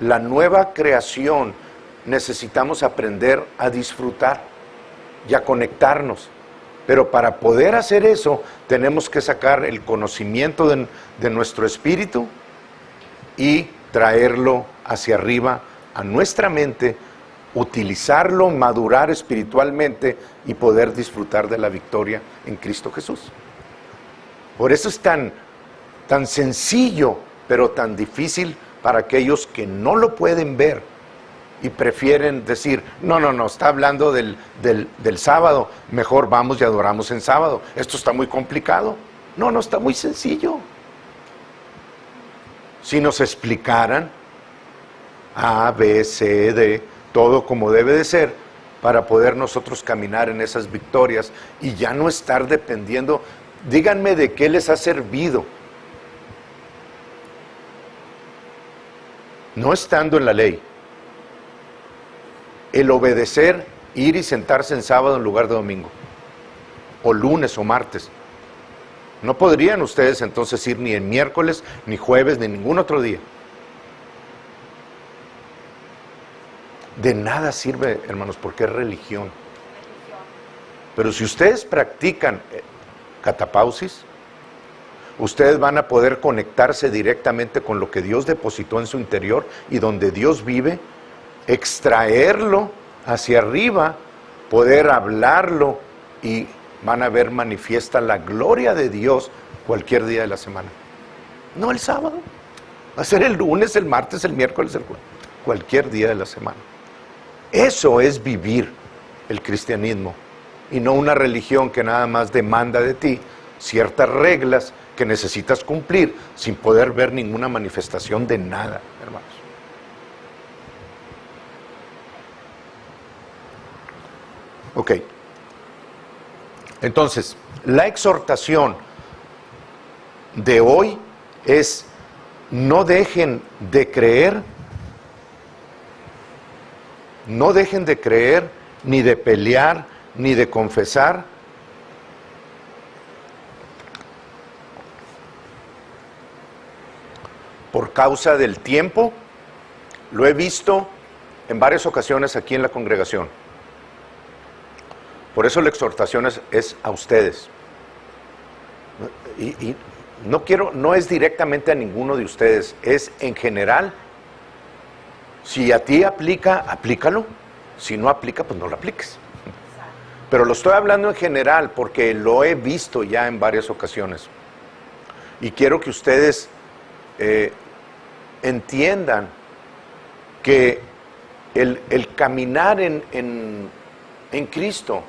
la nueva creación necesitamos aprender a disfrutar y a conectarnos. Pero para poder hacer eso, tenemos que sacar el conocimiento de nuestro espíritu y traerlo hacia arriba a nuestra mente, utilizarlo, madurar espiritualmente y poder disfrutar de la victoria en Cristo Jesús. Por eso es tan sencillo, pero tan difícil para aquellos que no lo pueden ver y prefieren decir, no, está hablando del sábado, mejor vamos y adoramos en sábado. Esto está muy complicado. No, no, está muy sencillo. Si nos explicaran A, B, C, D, todo como debe de ser, para poder nosotros caminar en esas victorias y ya no estar dependiendo. Díganme de qué les ha servido no estando en la ley el obedecer, ir y sentarse en sábado en lugar de domingo, o lunes o martes. No podrían ustedes entonces ir ni en miércoles, ni jueves, ni ningún otro día. De nada sirve, hermanos, porque es religión. Pero si ustedes practican catapausis, ustedes van a poder conectarse directamente con lo que Dios depositó en su interior y donde Dios vive, extraerlo hacia arriba, poder hablarlo y van a ver manifiesta la gloria de Dios cualquier día de la semana. No el sábado, va a ser el lunes, el martes, el miércoles, el jueves, cualquier día de la semana. Eso es vivir el cristianismo y no una religión que nada más demanda de ti ciertas reglas que necesitas cumplir sin poder ver ninguna manifestación de nada, hermanos. Ok. Entonces, la exhortación de hoy es: no dejen de creer, ni de pelear, ni de confesar, por causa del tiempo. Lo he visto en varias ocasiones aquí en la congregación. Por eso la exhortación es a ustedes. Y no es directamente a ninguno de ustedes, es en general. Si a ti aplica, aplícalo. Si no aplica, pues no lo apliques. Pero lo estoy hablando en general porque lo he visto ya en varias ocasiones. Y quiero que ustedes entiendan que el caminar en Cristo,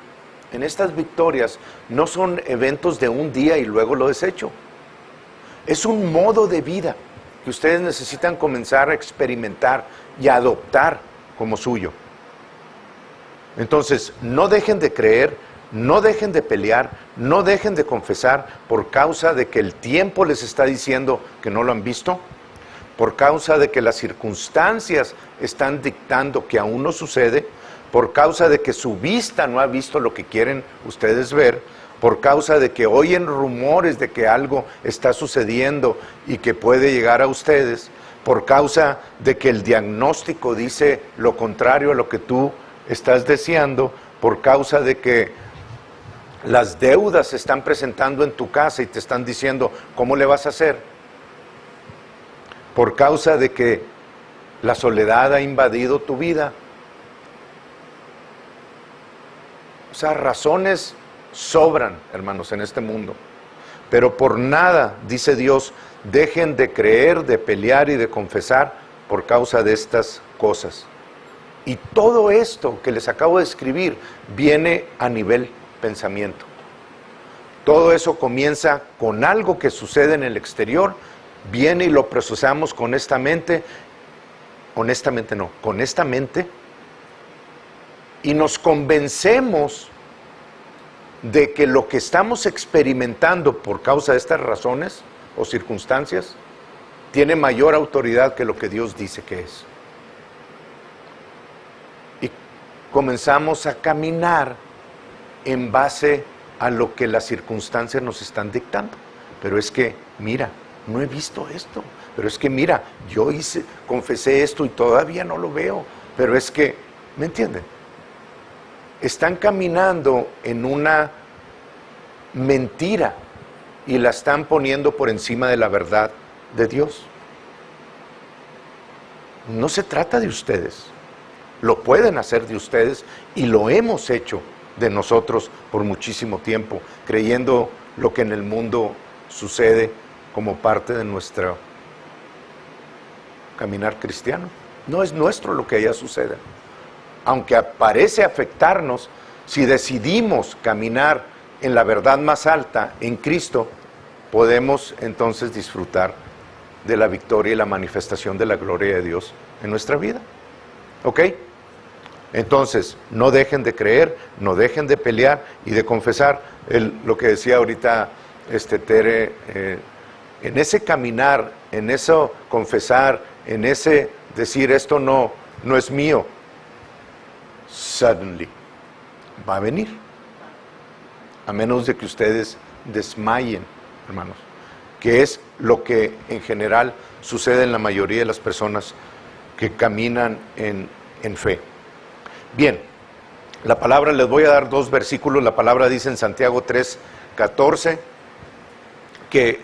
en estas victorias, no son eventos de un día y luego lo desecho. Es un modo de vida que ustedes necesitan comenzar a experimentar y a adoptar como suyo. Entonces, no dejen de creer, no dejen de pelear, no dejen de confesar por causa de que el tiempo les está diciendo que no lo han visto, por causa de que las circunstancias están dictando que aún no sucede, por causa de que su vista no ha visto lo que quieren ustedes ver, por causa de que oyen rumores de que algo está sucediendo y que puede llegar a ustedes, por causa de que el diagnóstico dice lo contrario a lo que tú estás deseando, por causa de que las deudas se están presentando en tu casa y te están diciendo ¿cómo le vas a hacer? Por causa de que la soledad ha invadido tu vida. O sea, razones sobran, hermanos, en este mundo. Pero por nada, dice Dios, dejen de creer, de pelear y de confesar por causa de estas cosas. Y todo esto que les acabo de escribir viene a nivel pensamiento. Todo eso comienza con algo que sucede en el exterior, viene y lo procesamos con esta mente, con esta mente, y nos convencemos de que lo que estamos experimentando por causa de estas razones o circunstancias tiene mayor autoridad que lo que Dios dice que es. Y comenzamos a caminar en base a lo que las circunstancias nos están dictando. Pero es que, mira, no he visto esto. Pero es que, mira, yo confesé esto y todavía no lo veo. Pero es que, ¿me entienden? Están caminando en una mentira y la están poniendo por encima de la verdad de Dios. No se trata de ustedes. Lo pueden hacer de ustedes y lo hemos hecho de nosotros por muchísimo tiempo, creyendo lo que en el mundo sucede como parte de nuestro caminar cristiano. No es nuestro lo que allá sucede. Aunque parece afectarnos, si decidimos caminar en la verdad más alta, en Cristo, podemos entonces disfrutar de la victoria y la manifestación de la gloria de Dios en nuestra vida. ¿Ok? Entonces, no dejen de creer, no dejen de pelear y de confesar. Lo que decía ahorita Tere, en ese caminar, en eso confesar, en ese decir esto no es mío, suddenly va a venir. A menos de que ustedes desmayen, hermanos, que es lo que en general sucede en la mayoría de las personas que caminan en fe. Bien, la palabra, les voy a dar 2 versículos. La palabra dice en Santiago 3:14, que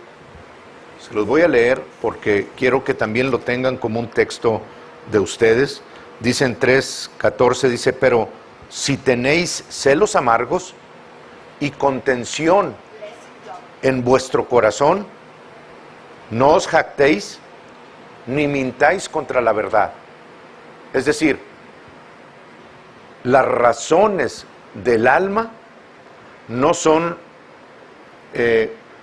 se los voy a leer porque quiero que también lo tengan como un texto de ustedes. Dice en 3:14, dice: pero si tenéis celos amargos y contención en vuestro corazón, no os jactéis ni mintáis contra la verdad. Es decir, las razones del alma no son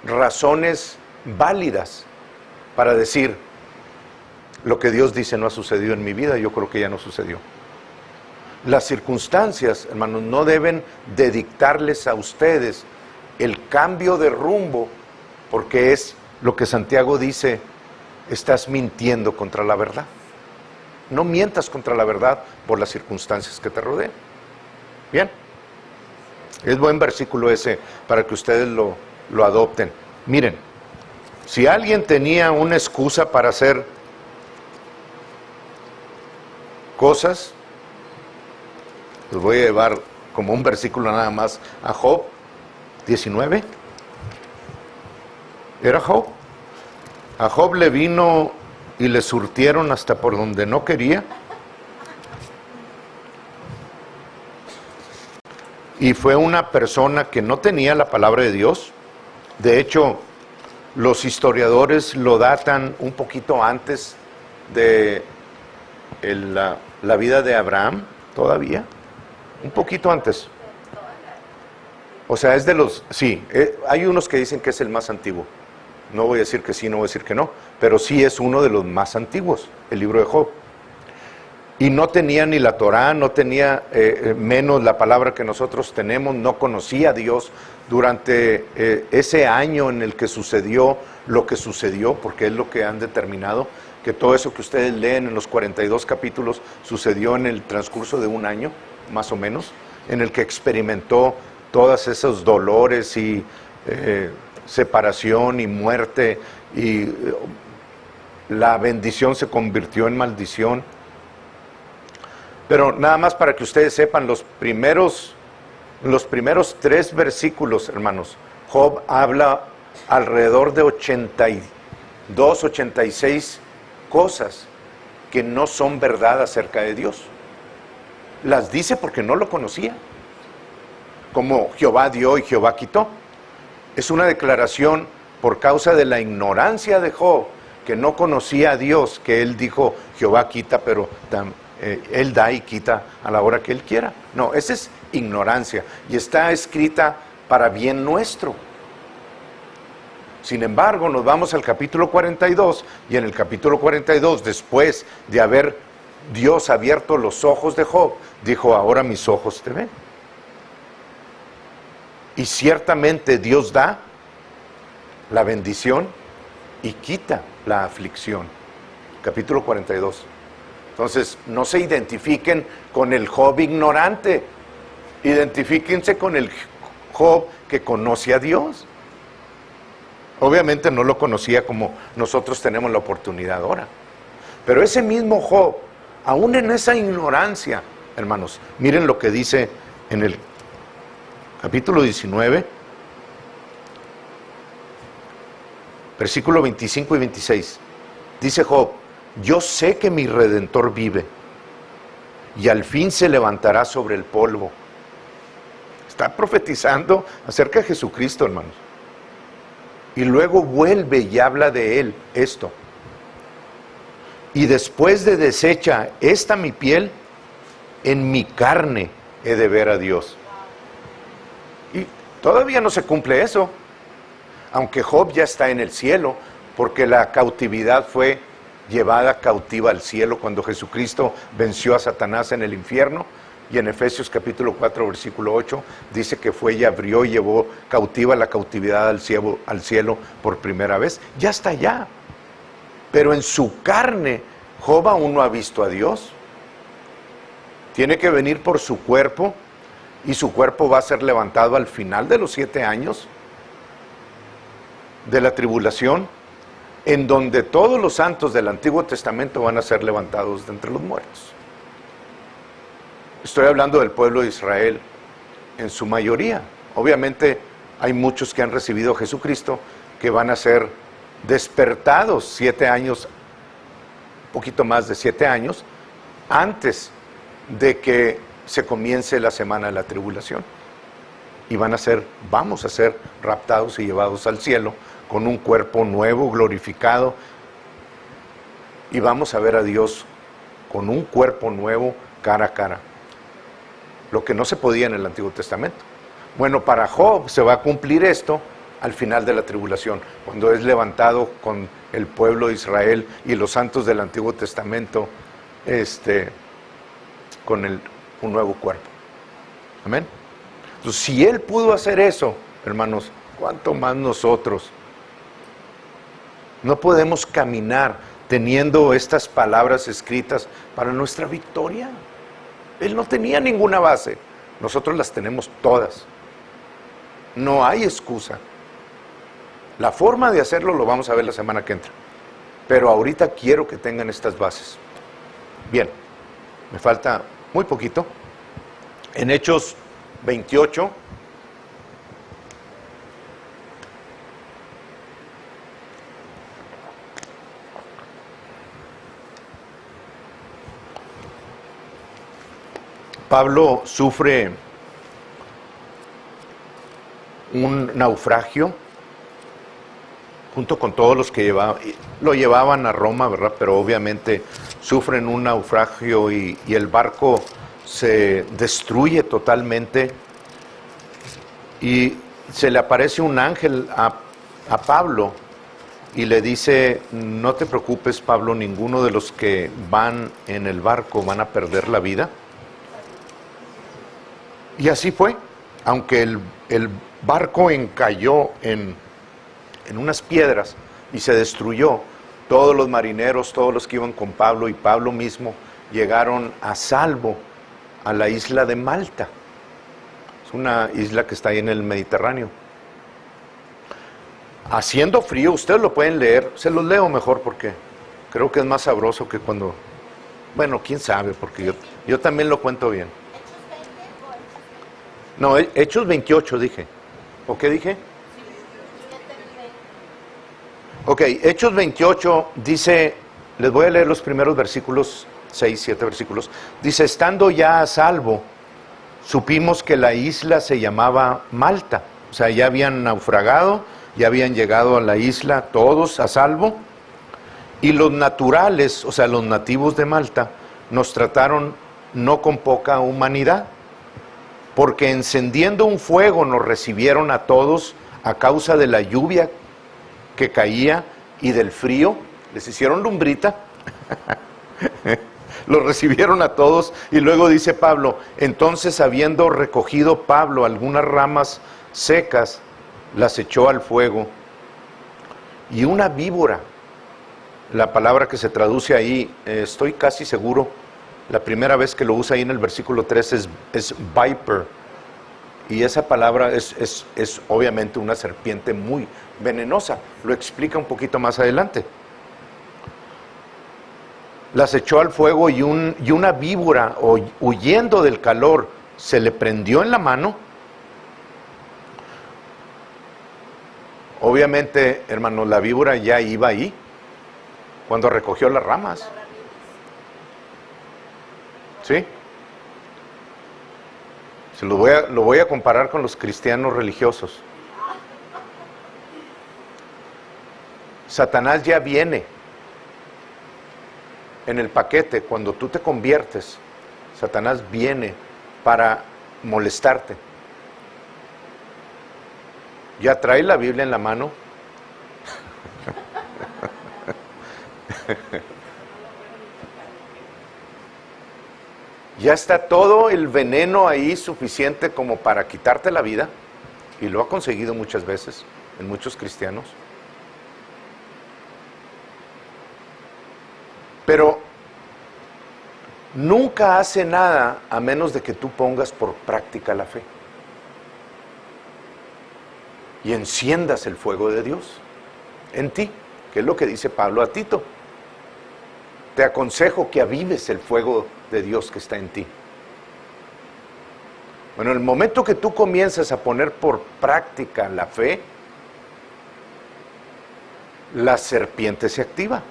razones válidas para decir lo que Dios dice no ha sucedido en mi vida. Yo creo que ya no sucedió. Las circunstancias, hermanos, no deben de dictarles a ustedes el cambio de rumbo, porque es lo que Santiago dice: estás mintiendo contra la verdad. No mientas contra la verdad por las circunstancias que te rodean. Bien, es buen versículo ese para que ustedes lo adopten. Miren, si alguien tenía una excusa para hacer cosas, los voy a llevar como un versículo nada más a Job 19. Era Job. A Job le vino y le surtieron hasta por donde no quería. Y fue una persona que no tenía la palabra de Dios. De hecho, los historiadores lo datan un poquito antes de la vida de Abraham, todavía. Un poquito antes. O sea, es de los... Sí, hay unos que dicen que es el más antiguo. No voy a decir que sí, no voy a decir que no, pero sí es uno de los más antiguos, el libro de Job. Y no tenía ni la Torá, no tenía menos la palabra que nosotros tenemos, no conocía a Dios durante ese año en el que sucedió lo que sucedió, porque es lo que han determinado, que todo eso que ustedes leen en los 42 capítulos sucedió en el transcurso de un año, más o menos, en el que experimentó todos esos dolores y separación y muerte, y la bendición se convirtió en maldición. Pero nada más para que ustedes sepan, los primeros 3 versículos, hermanos, Job habla alrededor de 82, 86 cosas que no son verdad acerca de Dios. Las dice porque no lo conocía, como Jehová dio y Jehová quitó. Es una declaración por causa de la ignorancia de Job, que no conocía a Dios, que él dijo: Jehová quita, pero él da y quita a la hora que él quiera. No, esa es ignorancia y está escrita para bien nuestro. Sin embargo, nos vamos al capítulo 42, y en el capítulo 42, después de haber Dios abierto los ojos de Job, dijo: ahora mis ojos te ven. Y ciertamente Dios da la bendición y quita la aflicción. Capítulo 42. Entonces, no se identifiquen con el Job ignorante, identifíquense con el Job que conoce a Dios. Obviamente no lo conocía como nosotros tenemos la oportunidad ahora. Pero ese mismo Job, aún en esa ignorancia, hermanos, miren lo que dice en el capítulo 19, versículo 25 y 26. Dice Job: yo sé que mi Redentor vive y al fin se levantará sobre el polvo. Está profetizando acerca de Jesucristo, hermanos. Y luego vuelve y habla de él esto: y después de deshecha esta mi piel, en mi carne he de ver a Dios. Y todavía no se cumple eso. aunque Job ya está en el cielo, porque la cautividad fue llevada cautiva al cielo cuando Jesucristo venció a Satanás en el infierno. Y en Efesios capítulo 4, versículo 8, dice que fue y abrió y llevó cautiva la cautividad al cielo por primera vez. Ya está allá. Pero en su carne, Job aún no ha visto a Dios. Tiene que venir por su cuerpo, y su cuerpo va a ser levantado al final de los 7 años de la tribulación, en donde todos los santos del Antiguo Testamento van a ser levantados de entre los muertos. Estoy hablando del pueblo de Israel en su mayoría. Obviamente hay muchos que han recibido a Jesucristo que van a ser despertados 7 años, un poquito más de 7 años, antes de que se comience la semana de la tribulación. Y vamos a ser raptados y llevados al cielo con un cuerpo nuevo, glorificado. Y vamos a ver a Dios con un cuerpo nuevo, cara a cara. Lo que no se podía en el Antiguo Testamento. Bueno, para Job se va a cumplir esto al final de la tribulación, cuando es levantado con el pueblo de Israel y los santos del Antiguo Testamento, con un nuevo cuerpo. Amén. Entonces, si Él pudo hacer eso, hermanos, ¿cuánto más nosotros? No podemos caminar teniendo estas palabras escritas para nuestra victoria. Él no tenía ninguna base. Nosotros las tenemos todas. No hay excusa. La forma de hacerlo lo vamos a ver la semana que entra. Pero ahorita quiero que tengan estas bases. Bien, me falta muy poquito. En Hechos 28, Pablo sufre un naufragio junto con todos los que lo llevaban a Roma, ¿verdad? Pero obviamente sufren un naufragio y el barco se destruye totalmente, y se le aparece un ángel a Pablo y le dice: no te preocupes, Pablo, ninguno de los que van en el barco van a perder la vida. Y así fue, aunque el barco encalló en unas piedras y se destruyó, todos los marineros, todos los que iban con Pablo y Pablo mismo, llegaron a salvo a la isla de Malta. Es una isla que está ahí en el Mediterráneo. Haciendo frío, ustedes lo pueden leer, se los leo mejor porque creo que es más sabroso que cuando... Bueno, quién sabe, porque yo también lo cuento bien. No, Hechos 28 dije. ¿O qué dije? Ok, Hechos 28 dice, les voy a leer los primeros versículos, 6, 7 versículos. Dice: estando ya a salvo, supimos que la isla se llamaba Malta. O sea, ya habían naufragado, ya habían llegado a la isla todos a salvo. Y los naturales, o sea, los nativos de Malta, nos trataron no con poca humanidad, porque encendiendo un fuego nos recibieron a todos a causa de la lluvia que caía y del frío. Les hicieron lumbrita. Los recibieron a todos. Y luego dice Pablo: entonces, habiendo recogido Pablo algunas ramas secas, las echó al fuego, y una víbora, la palabra que se traduce ahí, estoy casi seguro, la primera vez que lo usa ahí en el versículo 3 es viper, y esa palabra es obviamente una serpiente muy venenosa. Lo explica un poquito más adelante. Las echó al fuego, y una víbora, huyendo del calor, se le prendió en la mano. Obviamente, hermanos, la víbora ya iba ahí cuando recogió las ramas. ¿Sí? Lo voy a comparar con los cristianos religiosos. Satanás ya viene en el paquete. Cuando tú te conviertes, Satanás viene para molestarte. ¿Ya trae la Biblia en la mano? Ya está todo el veneno ahí suficiente como para quitarte la vida, y lo ha conseguido muchas veces en muchos cristianos. Pero nunca hace nada a menos de que tú pongas por práctica la fe y enciendas el fuego de Dios en ti, que es lo que dice Pablo a Tito. Te aconsejo que avives el fuego de Dios que está en ti. Bueno, en el momento que tú comienzas a poner por práctica la fe, la serpiente se activa.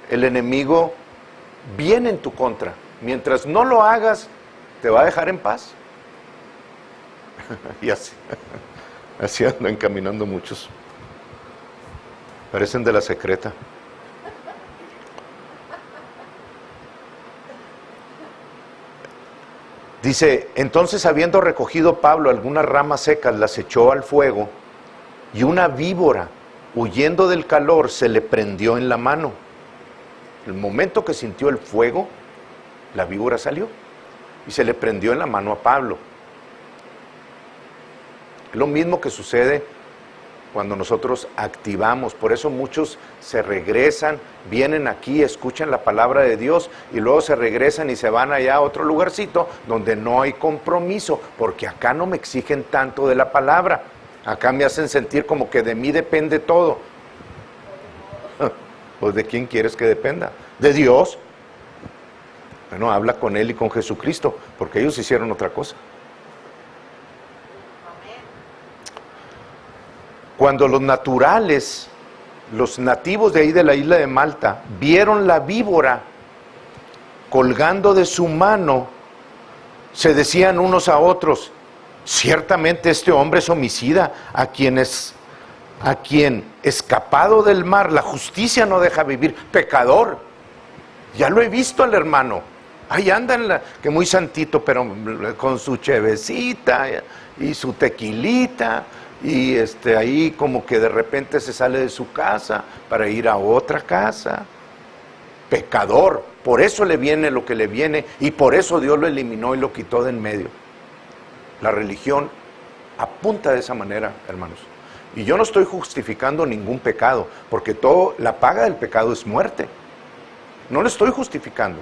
El enemigo viene en tu contra. Mientras no lo hagas, te va a dejar en paz. Y así andan caminando muchos. Parecen de la secreta. Dice, entonces habiendo recogido Pablo algunas ramas secas, las echó al fuego, y una víbora, huyendo del calor, se le prendió en la mano. El momento que sintió el fuego, la víbora salió y se le prendió en la mano a Pablo. Es lo mismo que sucede cuando nosotros activamos. Por eso muchos se regresan, vienen aquí, escuchan la palabra de Dios y luego se regresan y se van allá a otro lugarcito donde no hay compromiso, porque acá no me exigen tanto de la palabra. Acá me hacen sentir como que de mí depende todo. Pues ¿de quién quieres que dependa? ¿De Dios? Bueno, habla con Él y con Jesucristo, porque ellos hicieron otra cosa. Cuando los naturales, los nativos de ahí de la isla de Malta, vieron la víbora colgando de su mano, se decían unos a otros, ciertamente este hombre es homicida, a quien escapado del mar la justicia no deja vivir, pecador. Ya lo he visto al hermano, ahí anda que muy santito, pero con su chevecita y su tequilita, y ahí como que de repente se sale de su casa para ir a otra casa. Pecador, por eso le viene lo que le viene, y por eso Dios lo eliminó y lo quitó de en medio. La religión apunta de esa manera, hermanos. Y yo no estoy justificando ningún pecado, porque la paga del pecado es muerte. No lo estoy justificando.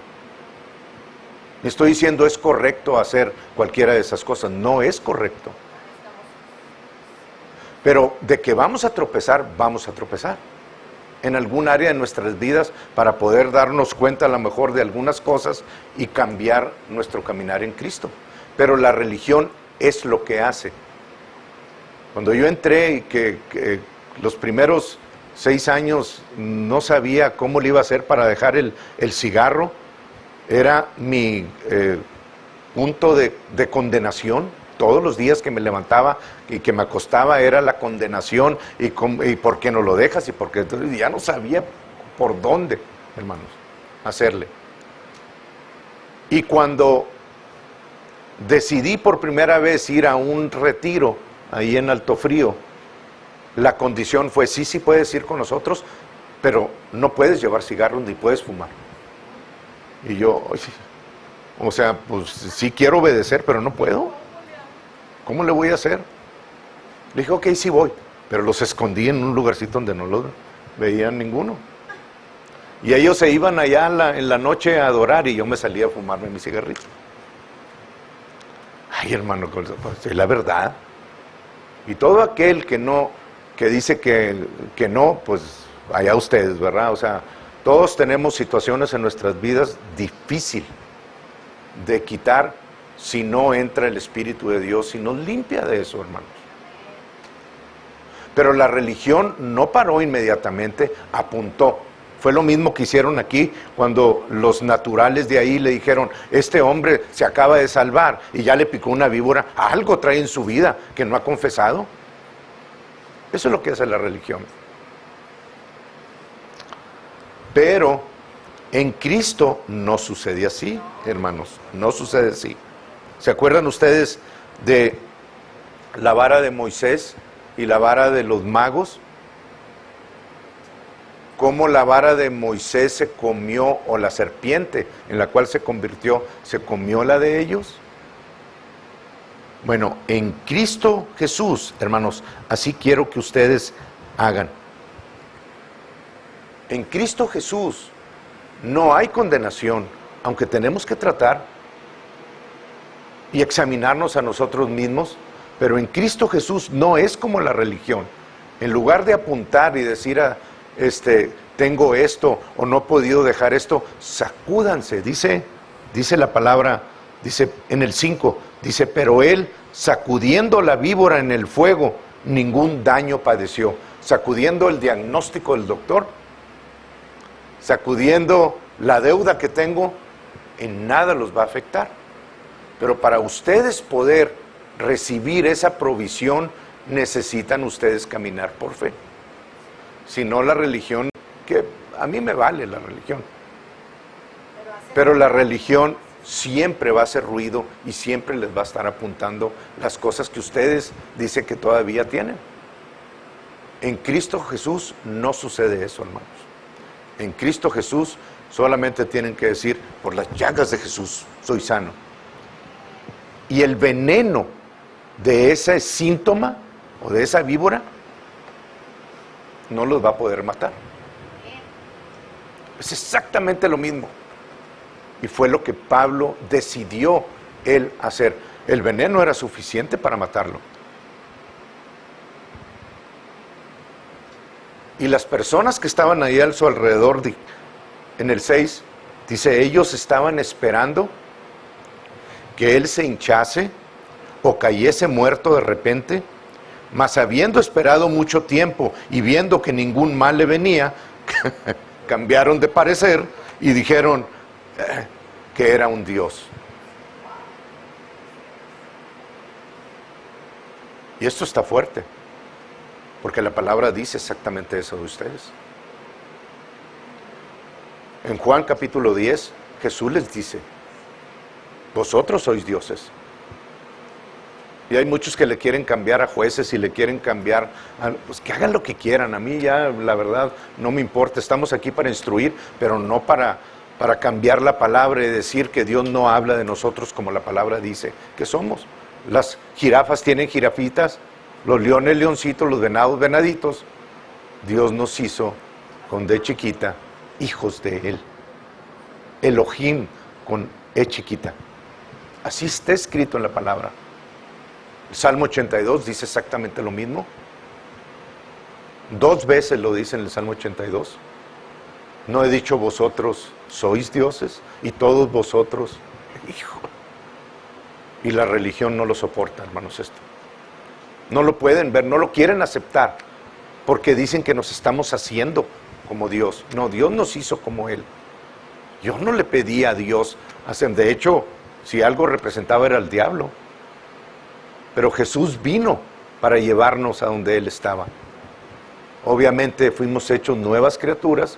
Estoy diciendo es correcto hacer cualquiera de esas cosas. No es correcto. Pero de que vamos a tropezar en algún área de nuestras vidas para poder darnos cuenta a lo mejor de algunas cosas y cambiar nuestro caminar en Cristo. Pero la religión es lo que hace. Cuando yo entré y que los primeros 6 años no sabía cómo le iba a hacer para dejar el cigarro, era mi punto de condenación. Todos los días que me levantaba y que me acostaba era la condenación, y por qué no lo dejas, y porque ya no sabía por dónde, hermanos, hacerle. Y cuando decidí por primera vez ir a un retiro ahí en Altofrío, la condición fue, sí puedes ir con nosotros, pero no puedes llevar cigarros ni puedes fumar. Y yo, o sea, pues sí quiero obedecer, pero no puedo. ¿Cómo le voy a hacer? Le dije, ok, sí voy, pero los escondí en un lugarcito donde no los veían ninguno. Y ellos se iban allá en la noche a adorar y yo me salía a fumarme mi cigarrito. Ay, hermano, pues, es la verdad. Y todo aquel que dice que no, pues allá ustedes, ¿verdad? O sea, todos tenemos situaciones en nuestras vidas difícil de quitar si no entra el Espíritu de Dios y nos limpia de eso, hermanos. Pero la religión no paró inmediatamente, apuntó. Fue lo mismo que hicieron aquí cuando los naturales de ahí le dijeron, este hombre se acaba de salvar y ya le picó una víbora, algo trae en su vida que no ha confesado. Eso es lo que hace la religión. Pero en Cristo no sucede así, hermanos, no sucede así. ¿Se acuerdan ustedes de la vara de Moisés y la vara de los magos, cómo la vara de Moisés se comió, o la serpiente en la cual se convirtió, se comió la de ellos. Bueno, en Cristo Jesús, hermanos, así quiero que ustedes hagan. En Cristo Jesús no hay condenación, aunque tenemos que tratar y examinarnos a nosotros mismos, pero en Cristo Jesús no es como la religión. En lugar de apuntar y decir, tengo esto o no he podido dejar esto, sacúdanse, dice la palabra, dice en el 5, dice, pero él, sacudiendo la víbora en el fuego, ningún daño padeció. Sacudiendo el diagnóstico del doctor, sacudiendo la deuda que tengo, en nada los va a afectar. Pero para ustedes poder recibir esa provisión, necesitan ustedes caminar por fe. Si no, la religión, que a mí me vale la religión, pero la religión siempre va a hacer ruido y siempre les va a estar apuntando las cosas que ustedes dicen que todavía tienen. En Cristo Jesús no sucede eso, hermanos. En Cristo Jesús solamente tienen que decir, por las llagas de Jesús soy sano. Y el veneno de ese síntoma o de esa víbora no los va a poder matar. Es exactamente lo mismo. Y fue lo que Pablo decidió él hacer. El veneno era suficiente para matarlo. Y las personas que estaban ahí a su alrededor, en el 6, dice, ellos estaban esperando que él se hinchase o cayese muerto de repente, mas habiendo esperado mucho tiempo y viendo que ningún mal le venía, cambiaron de parecer y dijeron que era un dios. Y esto está fuerte, porque la palabra dice exactamente eso de ustedes. En Juan capítulo 10, Jesús les dice, vosotros sois dioses. Y hay muchos que le quieren cambiar a jueces y le quieren cambiar, pues que hagan lo que quieran. A mí ya, la verdad, no me importa. Estamos aquí para instruir, pero no para cambiar la palabra y decir que Dios no habla de nosotros como la palabra dice que somos. Las jirafas tienen jirafitas, los leones leoncitos, los venados venaditos. Dios nos hizo con D chiquita, hijos de Él. Elohim con E chiquita. Así está escrito en la palabra. El Salmo 82 dice exactamente lo mismo. 2 veces lo dice en el Salmo 82. No he dicho vosotros sois dioses y todos vosotros, hijo. Y la religión no lo soporta, hermanos, esto. No lo pueden ver, no lo quieren aceptar, porque dicen que nos estamos haciendo como Dios. No, Dios nos hizo como Él. Yo no le pedí a Dios hacer, de hecho, si algo representaba era el diablo. Pero Jesús vino para llevarnos a donde Él estaba. Obviamente fuimos hechos nuevas criaturas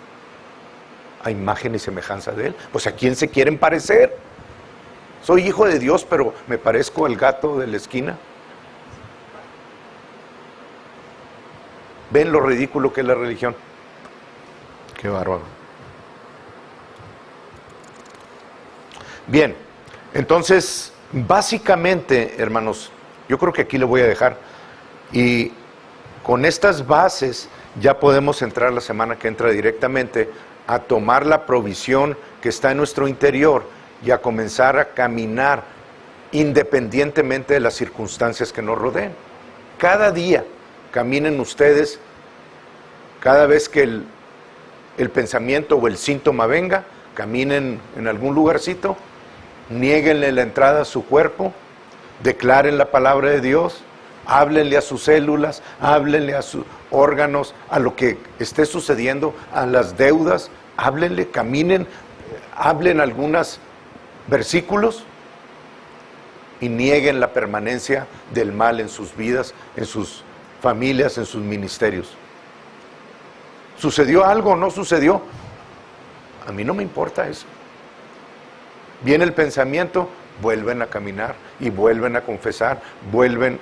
a imagen y semejanza de Él. Pues ¿a quién se quieren parecer? Soy hijo de Dios, pero me parezco al gato de la esquina. ¿Ven lo ridículo que es la religión? Qué bárbaro. Bien, entonces, básicamente, hermanos, yo creo que aquí lo voy a dejar. Y con estas bases ya podemos entrar la semana que entra directamente a tomar la provisión que está en nuestro interior y a comenzar a caminar independientemente de las circunstancias que nos rodeen. Cada día caminen ustedes, cada vez que el pensamiento o el síntoma venga, caminen en algún lugarcito, niéguenle la entrada a su cuerpo, declaren la palabra de Dios, háblenle a sus células, háblenle a sus órganos, a lo que esté sucediendo, a las deudas, háblenle, caminen, hablen algunos versículos y nieguen la permanencia del mal en sus vidas, en sus familias, en sus ministerios. ¿Sucedió algo o no sucedió? A mí no me importa eso. Viene el pensamiento, vuelven a caminar y vuelven a confesar, vuelven.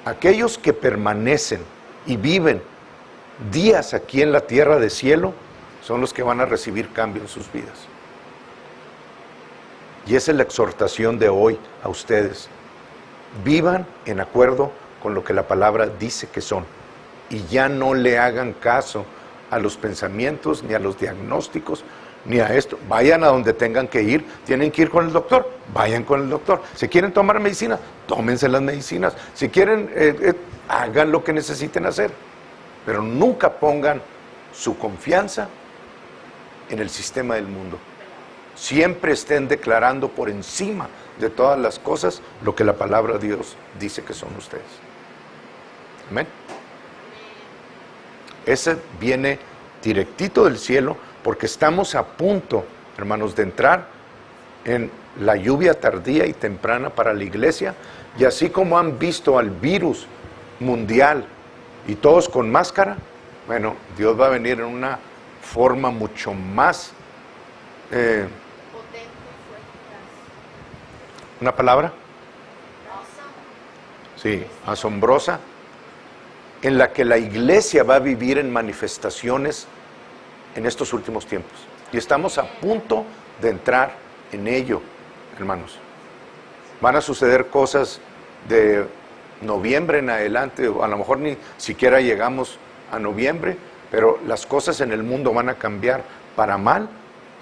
aquellos que permanecen y viven días aquí en la tierra de cielo, son los que van a recibir cambio en sus vidas. Y esa es la exhortación de hoy a ustedes. Vivan en acuerdo con lo que la palabra dice que son. Y ya no le hagan caso a los pensamientos, ni a los diagnósticos, ni a esto. Vayan a donde tengan que ir. Tienen que ir con el doctor, vayan con el doctor. Si quieren tomar medicina, tómense las medicinas. Si quieren, hagan lo que necesiten hacer. Pero nunca pongan su confianza en el sistema del mundo. Siempre estén declarando por encima de todas las cosas lo que la palabra de Dios dice que son ustedes. Amén. Ese viene directito del cielo, porque estamos a punto, hermanos, de entrar en la lluvia tardía y temprana para la iglesia. Y así como han visto al virus mundial y todos con máscara, bueno, Dios va a venir en una forma mucho más ¿una palabra? Sí, asombrosa, en la que la iglesia va a vivir en manifestaciones en estos últimos tiempos. Y estamos a punto de entrar en ello, hermanos. Van a suceder cosas de noviembre en adelante, o a lo mejor ni siquiera llegamos a noviembre, pero las cosas en el mundo van a cambiar para mal.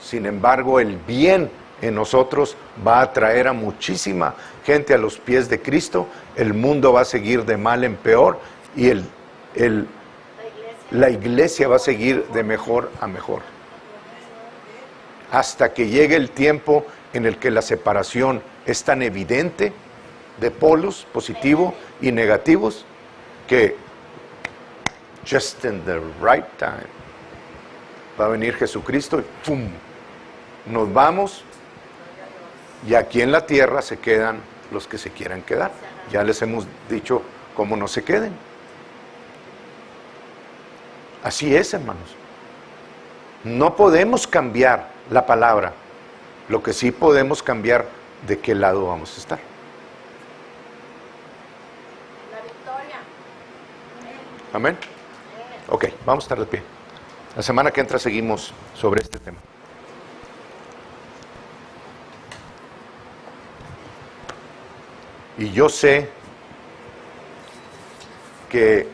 Sin embargo, el bien en nosotros va a traer a muchísima gente a los pies de Cristo. El mundo va a seguir de mal en peor y la iglesia va a seguir de mejor a mejor. Hasta que llegue el tiempo en el que la separación es tan evidente de polos, positivo y negativos, que just in the right time va a venir Jesucristo y ¡pum! Nos vamos, y aquí en la tierra se quedan los que se quieran quedar. Ya les hemos dicho cómo no se queden. Así es, hermanos. No podemos cambiar la palabra. Lo que sí podemos cambiar, de qué lado vamos a estar. La victoria. Amén. Ok, vamos a estar de pie. La semana que entra seguimos sobre este tema. Y yo sé que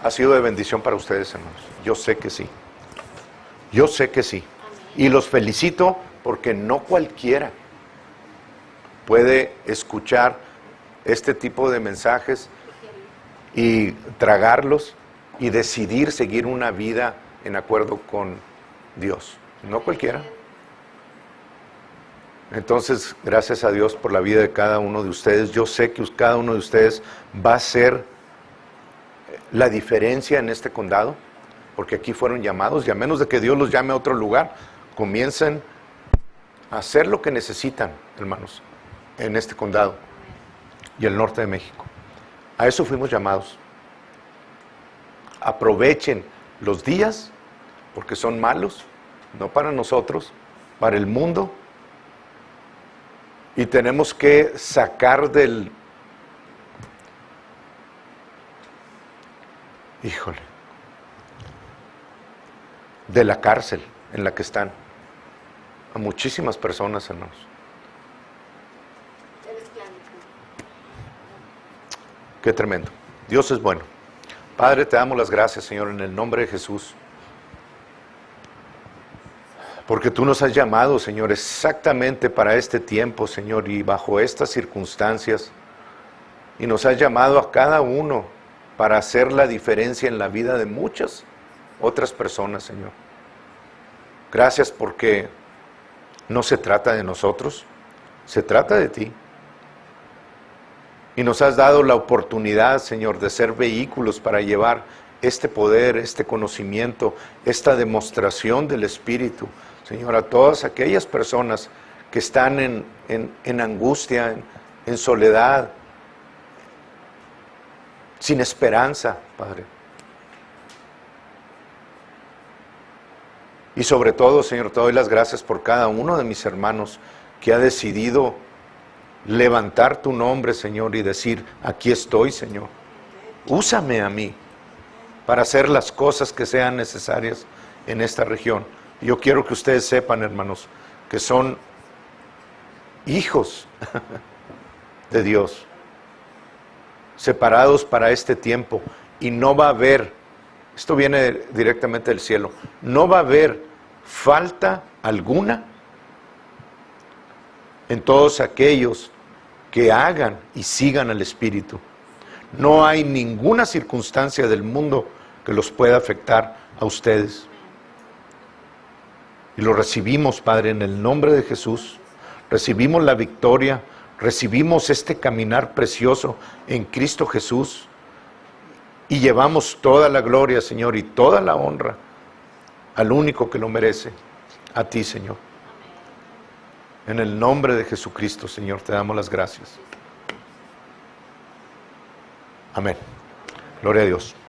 ha sido de bendición para ustedes, hermanos. Yo sé que sí. Yo sé que sí. Y los felicito porque no cualquiera puede escuchar este tipo de mensajes y tragarlos y decidir seguir una vida en acuerdo con Dios. No cualquiera. Entonces, gracias a Dios por la vida de cada uno de ustedes. Yo sé que cada uno de ustedes va a ser la diferencia en este condado, porque aquí fueron llamados, y a menos de que Dios los llame a otro lugar, comiencen a hacer lo que necesitan, hermanos, en este condado y el norte de México. A eso fuimos llamados. Aprovechen los días, porque son malos, no para nosotros, para el mundo. Y tenemos que sacar de la cárcel en la que están a muchísimas personas, hermanos. Qué tremendo. Dios es bueno. Padre, te damos las gracias, Señor, en el nombre de Jesús. Porque tú nos has llamado, Señor, exactamente para este tiempo, Señor, y bajo estas circunstancias. Y nos has llamado a cada uno para hacer la diferencia en la vida de muchas otras personas, Señor. Gracias porque no se trata de nosotros, se trata de ti. Y nos has dado la oportunidad, Señor, de ser vehículos para llevar este poder, este conocimiento, esta demostración del Espíritu, Señor, a todas aquellas personas que están en angustia, en soledad, sin esperanza, Padre. Y sobre todo, Señor, te doy las gracias por cada uno de mis hermanos que ha decidido levantar tu nombre, Señor, y decir, aquí estoy, Señor. Úsame a mí para hacer las cosas que sean necesarias en esta región. Yo quiero que ustedes sepan, hermanos, que son hijos de Dios, separados para este tiempo, y no va a haber, esto viene directamente del cielo, no va a haber falta alguna en todos aquellos que hagan y sigan al Espíritu. No hay ninguna circunstancia del mundo que los pueda afectar a ustedes. Y lo recibimos, Padre, en el nombre de Jesús. Recibimos la victoria, recibimos este caminar precioso en Cristo Jesús. Y llevamos toda la gloria, Señor, y toda la honra al único que lo merece, a ti, Señor. En el nombre de Jesucristo, Señor, te damos las gracias. Amén. Gloria a Dios.